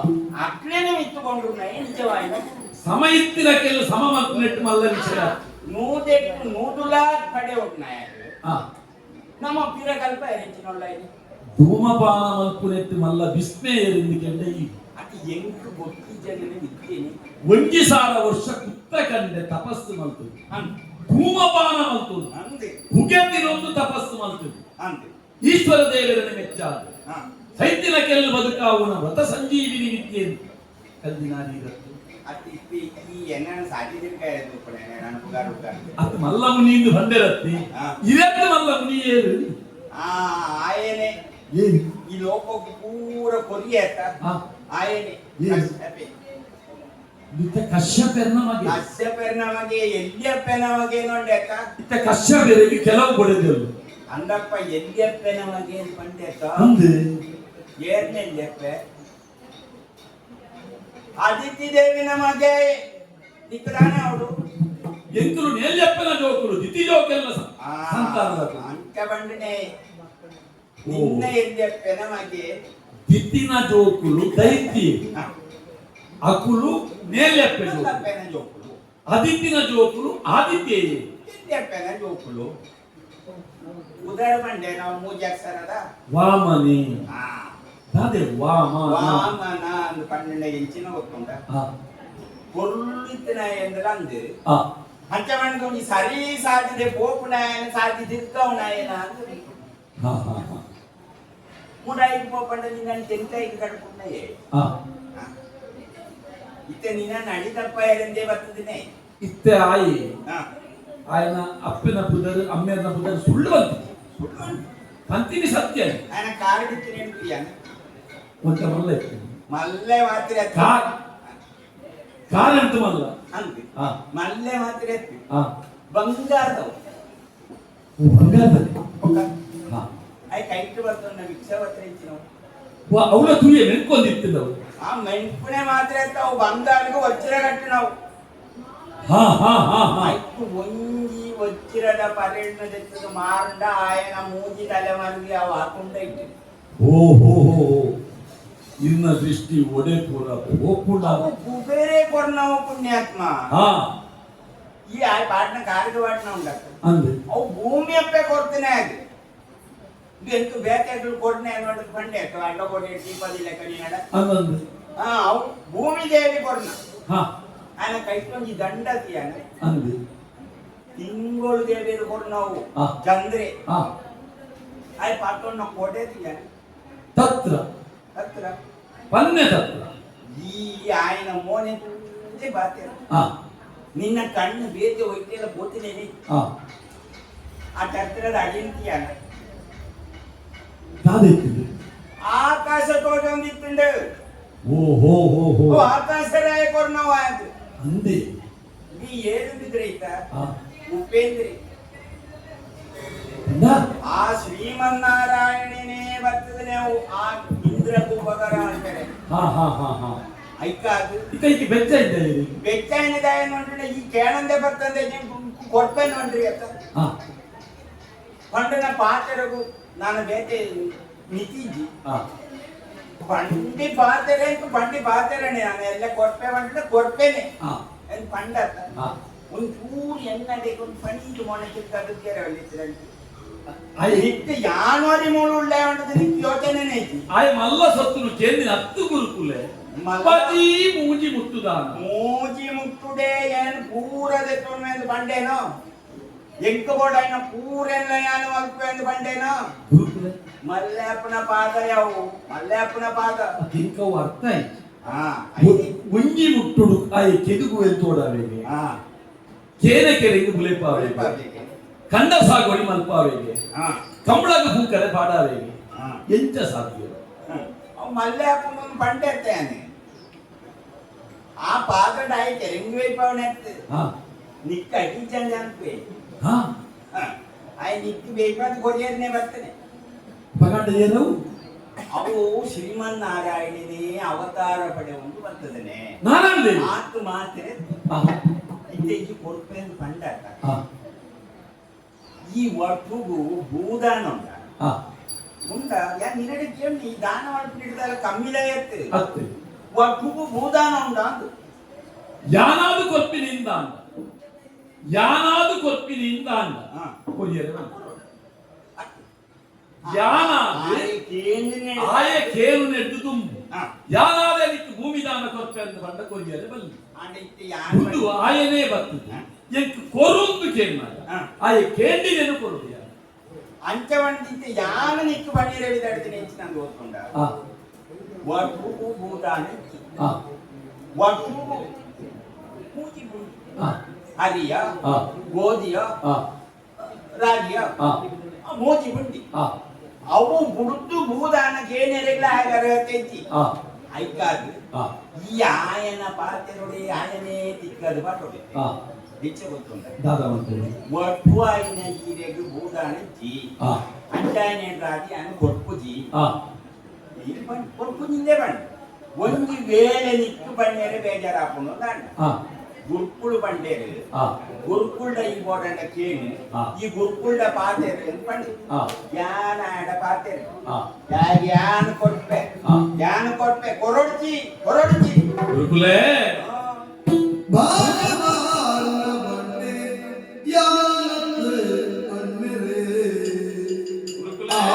అట్లేనే ఇచ్చుకుంటున్నాయి నిజమైన ಸಮಯಿತ್ತಿನ ಕೆಲವು ಸಮ ಮಲ್ಪನೆಟ್ಟು ಮಲ್ಲ ವಿಷಯ నూదెట్టు నూదులా పడే ఉన్నాయి ಆ ನಮ್ಮ ಪಿರಕಲ್ಪ ಹೆಚ್ಚಿನೊಳ್ಳ ఇది ಧೂಮಪಾನ ಮಲ್ಪುನೆಟ್ಟು ಮಲ್ಲ ವಿಸ್ಮಯರಿಂದಿಕೆಂಡೆ ಈ అది ఎంకు గొప్పి జరిగిన విద్యని ಒಂಜಿ ಸಾರ ವರ್ಷ ಕುತ್ತ ಕಂಡೆ ತಪಸ್ಸು ಮಲ್ತುದು అంతే ಧೂಮಪಾನ ಮಲ್ತುದು అంతే ಹುಗೆದಿನೊಂದು ತಪಸ್ಸು ಮಲ್ತುದು అంతే ಈಶ್ವರ ದೇವರನ್ನು ಮೆಚ್ಚಾದ ఆ. ಸೈತಿನ ಕೆಲ್ಲು ಬದುಕಾವುನ ವ್ರತ ಸಂಜೀವಿನಿ ವಿದ್ಯೆ ಕಲ್ದಿನಾರೀರತ್ತು అది ఈ ఎన్న సాటి తిరిగాయి ఇప్పుడు నేను అనుకుగారు ಅದು ಮಲ್ಲ ಮುನಿಯಿಂದ ಬಂದಿರತ್ತಿ ಆ. ಇದಕ್ಕೆ ಮಲ್ಲ ಮುನಿ ಏರು ఆయనే ಏನು ఈ లోకకు పూర కొరియేట ಆ ఆయనే Yes. ಇತ್ತ ಕಶ್ಯಪೆರ್ ನಮಗೆ ಕಶ್ಯಪೆರ್ ನಮಗೆ ಎಲ್ಲಿಯಪ್ಪ ನಮಗೆ ನೋಡ್ಯಾಕ ಇತ್ತ ಕಶ್ಯಪೆರಿಗೆ ಕೆಲವು ಕೊಡದೆಲ್ಲ ಅಂದಪ್ಪ ಎಲ್ಲಿಯಪ್ಪ ನಮಗೆ ಪಂಡ್ಯಾಕ ಅಂದೆ ಏರ್ನೆಲ್ಲಿಯಪ್ಪ ಆದಿತ್ಯ ದೇವಿ ನಮಗೆ ನಿಕ್ಕದಾನೆ ಅವಳು ಎಂಕುಲು ನೆಲ್ಯಪ್ಪನ ಜೋಕುಲು ದಿತಿ ಜೋಕೆಲ್ಲ ಸಂತಾನದ ಅಂಕ ಬಂಡನೆ ನಿನ್ನ ಎಲ್ಲಿಯಪ್ಪ ನಮಗೆ ದಿತ್ತಿನ ಜೋಕುಲು ದೈತ್ಯ ಅಕುಲು ನೇಲ್ಯಪ್ಪ ಜೋಕುಲು ಅಲ್ಲಪ್ಪನ ಜೋಕುಲು ಆದಿತ್ಯನ ಜೋಕುಲು ಆದಿತ್ಯ ಎಲ್ಲಿಯಪ್ಪನ ಜೋಕುಲು ಉದರ ಬಂಡೆ ನಾವು ಮೂಜಾಕ್ಷರದ ವಾಮನಿ ಆ ಅದೇ ವಾಮನ ವಾಮನ ಅಂದು ಪನ್ನೆಂಡು ಇಂಚಿನ ಗೊತ್ತುಂಟ ಆ பொருளித்தின என்று ಆ ಅಂಚಮಣ್ಣ கொஞ்சம் சரி சாதிதே போப்புனாயன சாதி திருக்கவுனாயன ಹಾ ಹಾ ಹಾ ಮೂಡಾಯಿಗೆ போப்பண்ட ನಿನ್ನ ತೆಂಕಾಯಿಗೆ ಕಡ್ಕೊಂಡೇ ಆ ಇತ್ತೆ ನಿನ್ನ ನಡಿದಪ್ಪ ಎರಂದೇ ಬರ್ತದಿನೇ ಇತ್ತೆ ಆಯಿ ಹಾ ఆయన ಅಪ್ಪನ ಪುದರ್ ಅಮ್ಮೆನ ಪುದರ್ ಸುಳ್ಳು ಬಂತು ಅಂತಿನಿ ಸತ್ಯ ఆయన కారు బిత్తిని ఎంపియాను ಒಂಟ ಮಲ್ಲ ಇತ್ತು మల్లె మాత్ర ಕಾರಂತ ಮಲ್ಲ అంది ಆ మల్లె మాత్ర ఎత్తి ಆ బంగారం ಓ ಬಂಗಾರದಲ್ಲಿ ఒక ಹಾ అయి కైట్ బర్తున్న విక్షవత్ర ఇచ్చినావు ವಾ ಅವಳ ತುಯ್ಯ ನೆನ್ಕೊಂಡಿತ್ತಿದ್ದವು ఆ మెంపునే మాత్ర ఎత్తావు బంగారుకు వచ్చిర కట్టినావు ಹಾ ಹಾ ಹಾ ಹಾ ಆಯ್ತು ಒಂಜಿ వచ్చిరಡ ಪರ್ಯಟನ ತೆತ್ತದು ಮಾರಂಡ ಆಯನ ಮೂಜಿ ತಲೆಮಾರಿಗೆ ಅವು ಹಾಕೊಂಡ ಇಟ್ಟು ಓ ಹೋ ಹೋ ಇನ್ನ ದೃಷ್ಟಿ ಒಡೆ ಪೂರ ಹೋಗ್ಕೊಂಡ ಅವು ಕುಬೇರೆ ಕೊಡ್ನವು ಪುಣ್ಯಾತ್ಮ ಹಾ ಈ ಆ ಪಾಟ್ನ ಕಾರಿಗೆ ಪಾಟ್ನ ಉಂಡಕ್ಕ ಅಂದೆ ಅವು ಭೂಮಿ ಅಪ್ಪೆ ಕೊಡ್ತೇನೆ ಅದು ಇದು ಎಂತ ಬೇಕೆಗಳು ಕೊಡ್ನೆ ಅನ್ನೋದಕ್ಕೆ ಬಂಡೆ ಅಕ್ಕ ಅಡ್ಡ ಕೊಡಿ ದೀಪದಿ ಲೆಕ್ಕ ನೀನಡ ಅಂದಂದೆ ಅವು ಭೂಮಿ ದೇವಿ ಕೊಡ್ನ ಹಾ ఆయన కైకొంచి దండతి అని ಅಂದೆ ತಿಂಗಳು ದೇವಿಯರು ಕೊಡ್ನವು ಆ. ಚಂದ್ರೆ ಹಾ ಆಯ್ ಪಾಟೋನ್ನ ಕೋಟೆ తీయని ತತ್ರ ಹತ್ರ ಪನ್ನೆ ತತ್ರ ಈ ఆయన ಮೋನೆ ತುಳ್ಳಿ ಬಾತೆ ಹಾ ನಿನ್ನ ಕಣ್ಣು ಬೇತೆ ಹೋಯ್ತೆಲ್ಲ ಬೋತಿನೇನೆ ಹಾ ಆ ಚತ್ರದ ಅಡಿಂತಿಯನ ಯಾವ್ದೈತಿದೆ ಆಕಾಶ ತೋಟೊಂದಿತ್ತುಂಡು ಓ ಹೋ ಹೋ ಹೋ ಓ ಆಕಾಶ ರಾಯ ಕೊಡ್ನವ ಅಂತ ಅಂದೆ ನೀ ಏನಿದ್ರೆ ಈತ ಹಾ ಉಪೇಂದ್ರಿ ಅಂದ ಆ ಶ್ರೀಮನ್ನಾರಾಯಣನೇ ಬರ್ತದೆ ನಾವು ಆ ಇಂದ್ರ ಕುಂಭಕರ ಅಂತಾರೆ ಹಾ ಹಾ ಹಾ ಹಾ ಐಕಾದು ಇದಕ್ಕೆ ಬೆಚ್ಚ ಇದ್ದ ಬೆಚ್ಚೈನದಾಯ ನೋಡ್ರಿ ಈ ಕೇಳಂದೆ ಬರ್ತಂದೆ ಕೊಡ್ಪೆ ನೋಡ್ರಿ ಅಂತ ಹಾ ಪಂಡನ ಪಾತೆರಗು ನಾನು ಬೇತೆ ನಿತಿಜಿ ಹಾ ಪಂಡಿ ಪಾತೆರೆ ಅಂತ ಪಂಡಿ ಪಾತೆರಣೆ ನಾನು ಎಲ್ಲ ಕೊಡ್ಪೆ ಬಂದ್ರೆ ಕೊಡ್ಪೇನೆ ಹಾ ಎಂದು ಪಂಡ ಹಾ ಒಂದು ಚೂರು ಎನ್ನಡೆಗೆ ಒಂದು ಪಂಡಿ ಮೊಣಕ್ಕೆ ಕದುಕೇರೆ ಒಳ್ಳಿದ್ರಂತೆ ಆಯ್ ನಿತ್ಯ ಯಾನವರಿ ಮೂಳು ಉಳ್ಳೆ ಉಂಟು ನಿತ್ಯ ಯೋಚನೆ ಐತಿ ಆಯ್ ಮಲ್ಲ ಸತ್ತುನು ಕೇಂದ್ರ ಹತ್ತು ಗುರುಕುಲೆ ಪತಿ ಮೂಜಿ ಮುಟ್ಟುದಾನ ಮೂಜಿ ಮುಟ್ಟುಡೆ ಏನು ಪೂರದ ತೊಂದು ಬಂಡೇನೋ ಎಂಕ ಬೋರ್ಡ್ ఆయన ಪೂರೆಲ್ಲ ಯಾನು ಮಲ್ಪೆಂದು ಬಂಡೇನ ಗುರುಕುಲೆ ಮಲ್ಲೆಪ್ಪನ ಪಾದ ಯಾವು ಮಲ್ಲೆಪ್ಪನ ಪಾದ ಇಂಕವು ಅರ್ಥ ಆಯ್ತು ಹಾ ಒಂಜಿ ಮುಟ್ಟುಡು ಆಯೆ ಕೆದುಗು ಎಲ್ತೋಡಾವೆಗೆ ಹಾ ಕೇನೆ ಕೆರೆಗೆ ಬುಲೆಪಾವೆಗೆ ಕಂಡ ಸಾಗೋಳಿ ಮಲ್ಪಾವೆಗೆ ಹಾ ಕಂಬಳಗ ಹೂಕರೆ ಪಾಡಾವೆಗೆ ಹಾ ಎಂಚ ಸಾಧ್ಯ ಅವ್ ಮಲ್ಲೆಪ್ಪನ ಬಂಡೆತ್ತೇನೆ ಆ ಪಾದ ಆಯ್ತು ರಿಂಗ್ ವೈಪವನೆತ್ತು ಹಾ ನಿಕ್ಕ ಅಡಿಚಂದ ಅನ್ಪೆ ಹಾ ಆಯ್ ನಿಕ್ಕ ಬೇಕಂತ ಕೊರಿಯರ್ನೇ ಬರ್ತೇನೆ ಪಗಂಡ ಏನು ಅವು ಶ್ರೀಮನ್ನಾರಾಯಣನೇ ಅವತಾರ ಪಡೆಯುವುದು ಬರ್ತದನೆ ನಾನಂದೆ ಮಾತು ಮಾತ್ರೆ ಹಾ ಇತ್ತೀಚೆ ಕೊಡ್ಪೇನು ಪಂಡಾಟ ಹಾ ಈ ಒಟ್ಟುಗು ಭೂದಾನ ಉಂಟ ಹಾ ಉಂಟ ಯಾ ನಿರಡೆ ಕೇಳಿ ಈ ದಾನ ಮಾಡ್ಬಿಟ್ಟಿರ್ತಾರ ಕಮ್ಮಿಲ ಇರ್ತೆ ಅತ್ತೆ ಒಟ್ಟುಗು ಭೂದಾನ ಉಂಟ ಅಂತ ಯಾನಾದು ಕೊರ್ಪಿನಿಂದ ಅಂದ ಯಾನಾದು ಕೊರ್ಪಿನಿಂದ ಅಂದ ಹಾ. ಕೊರಿಯರೆ ಯಾನಾದೆ ಆಯ ಕೇನು ನೆಟ್ಟು ತುಂಬು ಯಾನಾದೆ ಅದಕ್ಕೆ ಭೂಮಿದಾನ ಕೊರ್ಪೆ ಅಂತ ಬಂದ ಕೊರಿಯರೆ ಬಲ್ಲಿ ಹುದ್ದು ಆಯನೇ ಬರ್ತದೆ ಎಂಕ್ ಕೊರುಂದು ಕೇನ್ ಮಾಡ ಆಯ ಕೇಂಡಿನೇನು ಕೊರುದು ಯಾರು ಅಂಚವಂಡಿತ್ತೆ ಯಾನ ನಿಕ್ಕು ಬಣ್ಣೀರ್ ಹೇಳಿದಾಡ್ತೀನಿ ಹೆಚ್ಚು ನಂದು ಓದ್ಕೊಂಡ ಹಾ ಒಟ್ಟುಗು ಭೂದಾನ ಹಾ ಒಟ್ಟುಗು ಮೂತಿ ಬುಂಡಿ ಹಾ ಹರಿಯ ಹಾ ಗೋಧಿಯ ಹಾ ರಾಗಿಯ ಹಾ ಮೋತಿ ಬುಂಡಿ ಹಾ ಅವು ಬುಡ್ದು ಭೂದಾನಕ್ಕೆ ಏನೆರೆಗ್ಲ ಹಾಗಾರ ತೆಂಚಿ ಹಾ ಐಕಾದು ಹಾ ಈ ಆಯನ ಪಾತ್ರೆರೊಡೆ ಆಯನೇ ತಿಕ್ಕದು ಪಾಟೊಡೆ ಹಾ ಹೆಚ್ಚ ಗೊತ್ತುಂಟ ದಾದವಂತೆ ಒಟ್ಟು ಆಯ್ನ ಈರೆಗು ಭೂದಾನ ಜಿ ಹಾ ಅಂಟಾಯನೆ ರಾಗಿ ಅನು ಕೊರ್ಪುಜಿ ಹಾ ಇಲ್ಲಿ ಬಂದು ಕೊರ್ಪುಜಿಂದೇ ಬಂದು ಒಂದು ವೇಳೆ ನಿಕ್ಕು ಬಣ್ಣೇರೆ ಬೇಜಾರಾಪುನು ದಾಂಡ ಹಾ ಗುರುಕುಳು ಬಂಡೇರು ಹಾ ಗುರುಕುಳ್ಳ ಇಂಪಾರ್ಟೆಂಟ್ ಕೇಳಿ ಹಾ. ಈ ಗುರುಕುಳ್ಳ ಪಾತ್ರೆ ಬಂಡಿ ಹಾ ಜ್ಞಾನ ಆಡ ಪಾತ್ರೆ ಹಾ ಜ್ಞಾನ ಕೊಡ್ಪೆ ಹಾ. ಜ್ಞಾನ ಕೊಡ್ಪೆ ಕೊರಡ್ಚಿ ಕೊರಡ್ಚಿ ಗುರುಕುಲೇ ಬಾಲಮಾನ ಬಂಡೆ ಯಾನತ್ತು ಕಣ್ಣಿರೆ ಗುರುಕುಲೇ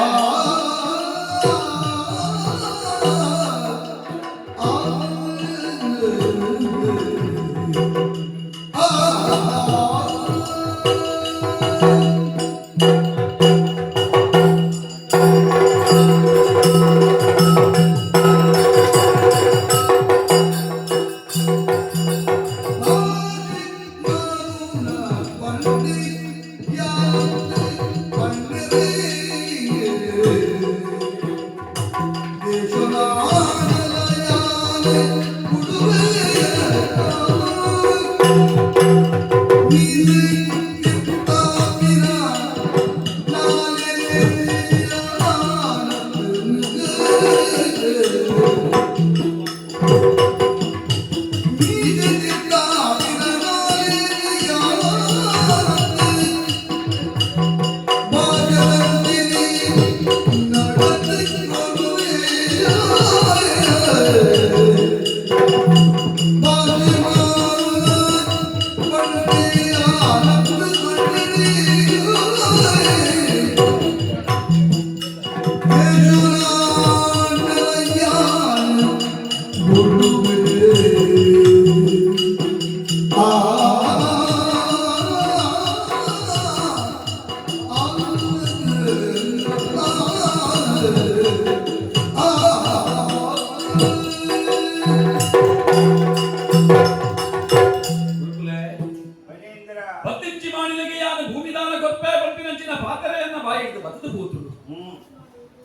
ಬತ್ತಿಂಚಿ ಮಾಡಿದಗೆ ಯಾನು ಭೂಮಿದಾನ ಗೊಪ್ಪೆ ಬಂಪಿನಂಚಿನ ಪಾತ್ರೆಯನ್ನ ಬಾಯಿಗೆ ಬತ್ತದು ಕೂತುಡು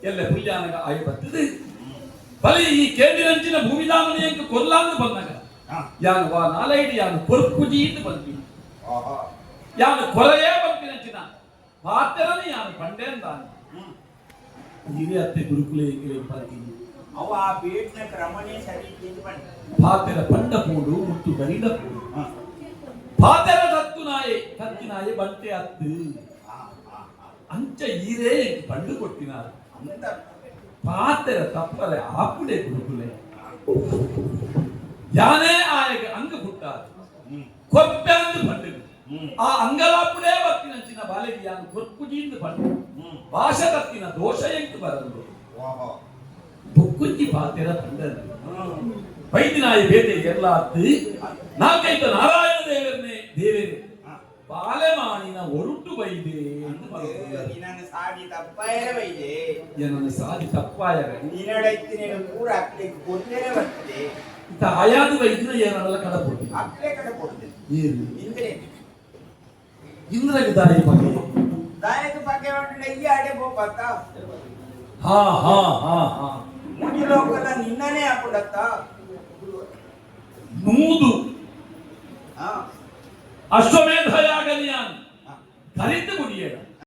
ಎಲ್ಲ ಪುಲ್ಯಾನಗ ಆಯಿ ಬತ್ತದು ಬಲಿ ಈ ಕೇಂದ್ರಿನಂಚಿನ ಭೂಮಿದಾನನ ಎಂಕ ಕೊಲ್ಲಾಂದು ಬಂದಾಗ ಯಾನು ವಾ ನಾಲೈಡಿ ಯಾನು ಕೊರ್ಪುಜಿ ಇಂದು ಬಂದಿ ಯಾನು ಕೊಲೆಯೇ ಬಂಪಿನಂಚಿನ ಪಾತ್ರೆನ ಯಾನು ಬಂಡೇಂದಾನ ಹಿರಿಯ ಅತ್ತೆ ಗುರುಕುಲೆ ಇಂಗಿಲೆ ಪಾತಿ ಅವ ಆ ಬೇಟ್ನ ಕ್ರಮನೇ ಸರಿ ಇದು ಬಂಡಿ ಪಾತ್ರೆ ಪಂಡ ಪೂಡು ಮುತ್ತು ಗರಿಡ ಪೂಡು ಪಾತೆರ ತತ್ತಿನಾಯಿ ಬಂಟೆ ಅತ್ತು ಅಂಚ ಈರೇ ಪಂಡು ಕೊಟ್ಟಿನಾರು ಅಂತ ಪಾತೆರ ತಪ್ಪಲೆ ಆಪುಡೆ ಗುರುಕುಲೆ ಯಾನೇ ಆಯಗ ಅಂಗ ಪುಟ್ಟಾರು ಕೊಪ್ಪೆ ಅಂದು ಪಂಡು ಆ ಅಂಗಲಾಪುಡೆ ಬತ್ತಿನಂಚಿನ ಬಾಲೆಗೆ ಯಾನು ಕೊರ್ಪುಜಿಂದು ಪಂಡು ಭಾಷೆ ತತ್ತಿನ ದೋಷ ಎಂಟು ಬರಲು ಬೊಕ್ಕುಂಜಿ ಪಾತೆರ ಪಂಡರು ವೈದ್ಯನಾಯಿ ಬೇಟೆ ಎಲ್ಲ ಅತ್ತು ನಾಲ್ಕೈದು ನಾರಾಯಣ ದೇವರೇ ಬಾಲೆಮಾಣಿನ ಒರುಟು ಬೈದೆ ಅಂತ ಬರೋದು. ನಿನ್ನ ಸಾಡಿ ತಪ್ಪಾಯರ ಬೈದೆ ಏನನ್ನು ಸಾಧಿ ತಪ್ಪಾಯವೆ ನೀನಡೈತಿ ನೀನು ಪೂರ ಹಾಕ್ಲಿಕ್ಕೆ ಕೊಡ್ತೇನೆ ಬರ್ತದೆ ಇಂಥ ಆಯಾದ ಬೈದಿನ ಏನನ್ನೆಲ್ಲ ಕಡಬಹುದು ಹಾಕ್ಲೇ ಕಡೆ ಕೊಡ್ತೇನೆ ಏನು ಇಂದ್ರೆ ಇಂದ್ರಗೆ ದಾರಿ ಬಗ್ಗೆ ದಾಯಕ ಬಗ್ಗೆ ಹೊಂಟೆ ಈ ಆಡೆ ಹೋಗ್ಬತ್ತ ಹಾ ಹಾ ಹಾ ಹಾ ಮುಗಿ ಲೋಕದ ನಿನ್ನನೇ ಹಾಕೊಂಡತ್ತ ನೂದು ಹಾ ಅಶ್ವಮೇಧ ಯಾಗಲಿಯಾನ್ ಕಲಿತು ಮುಡಿಯೇಡ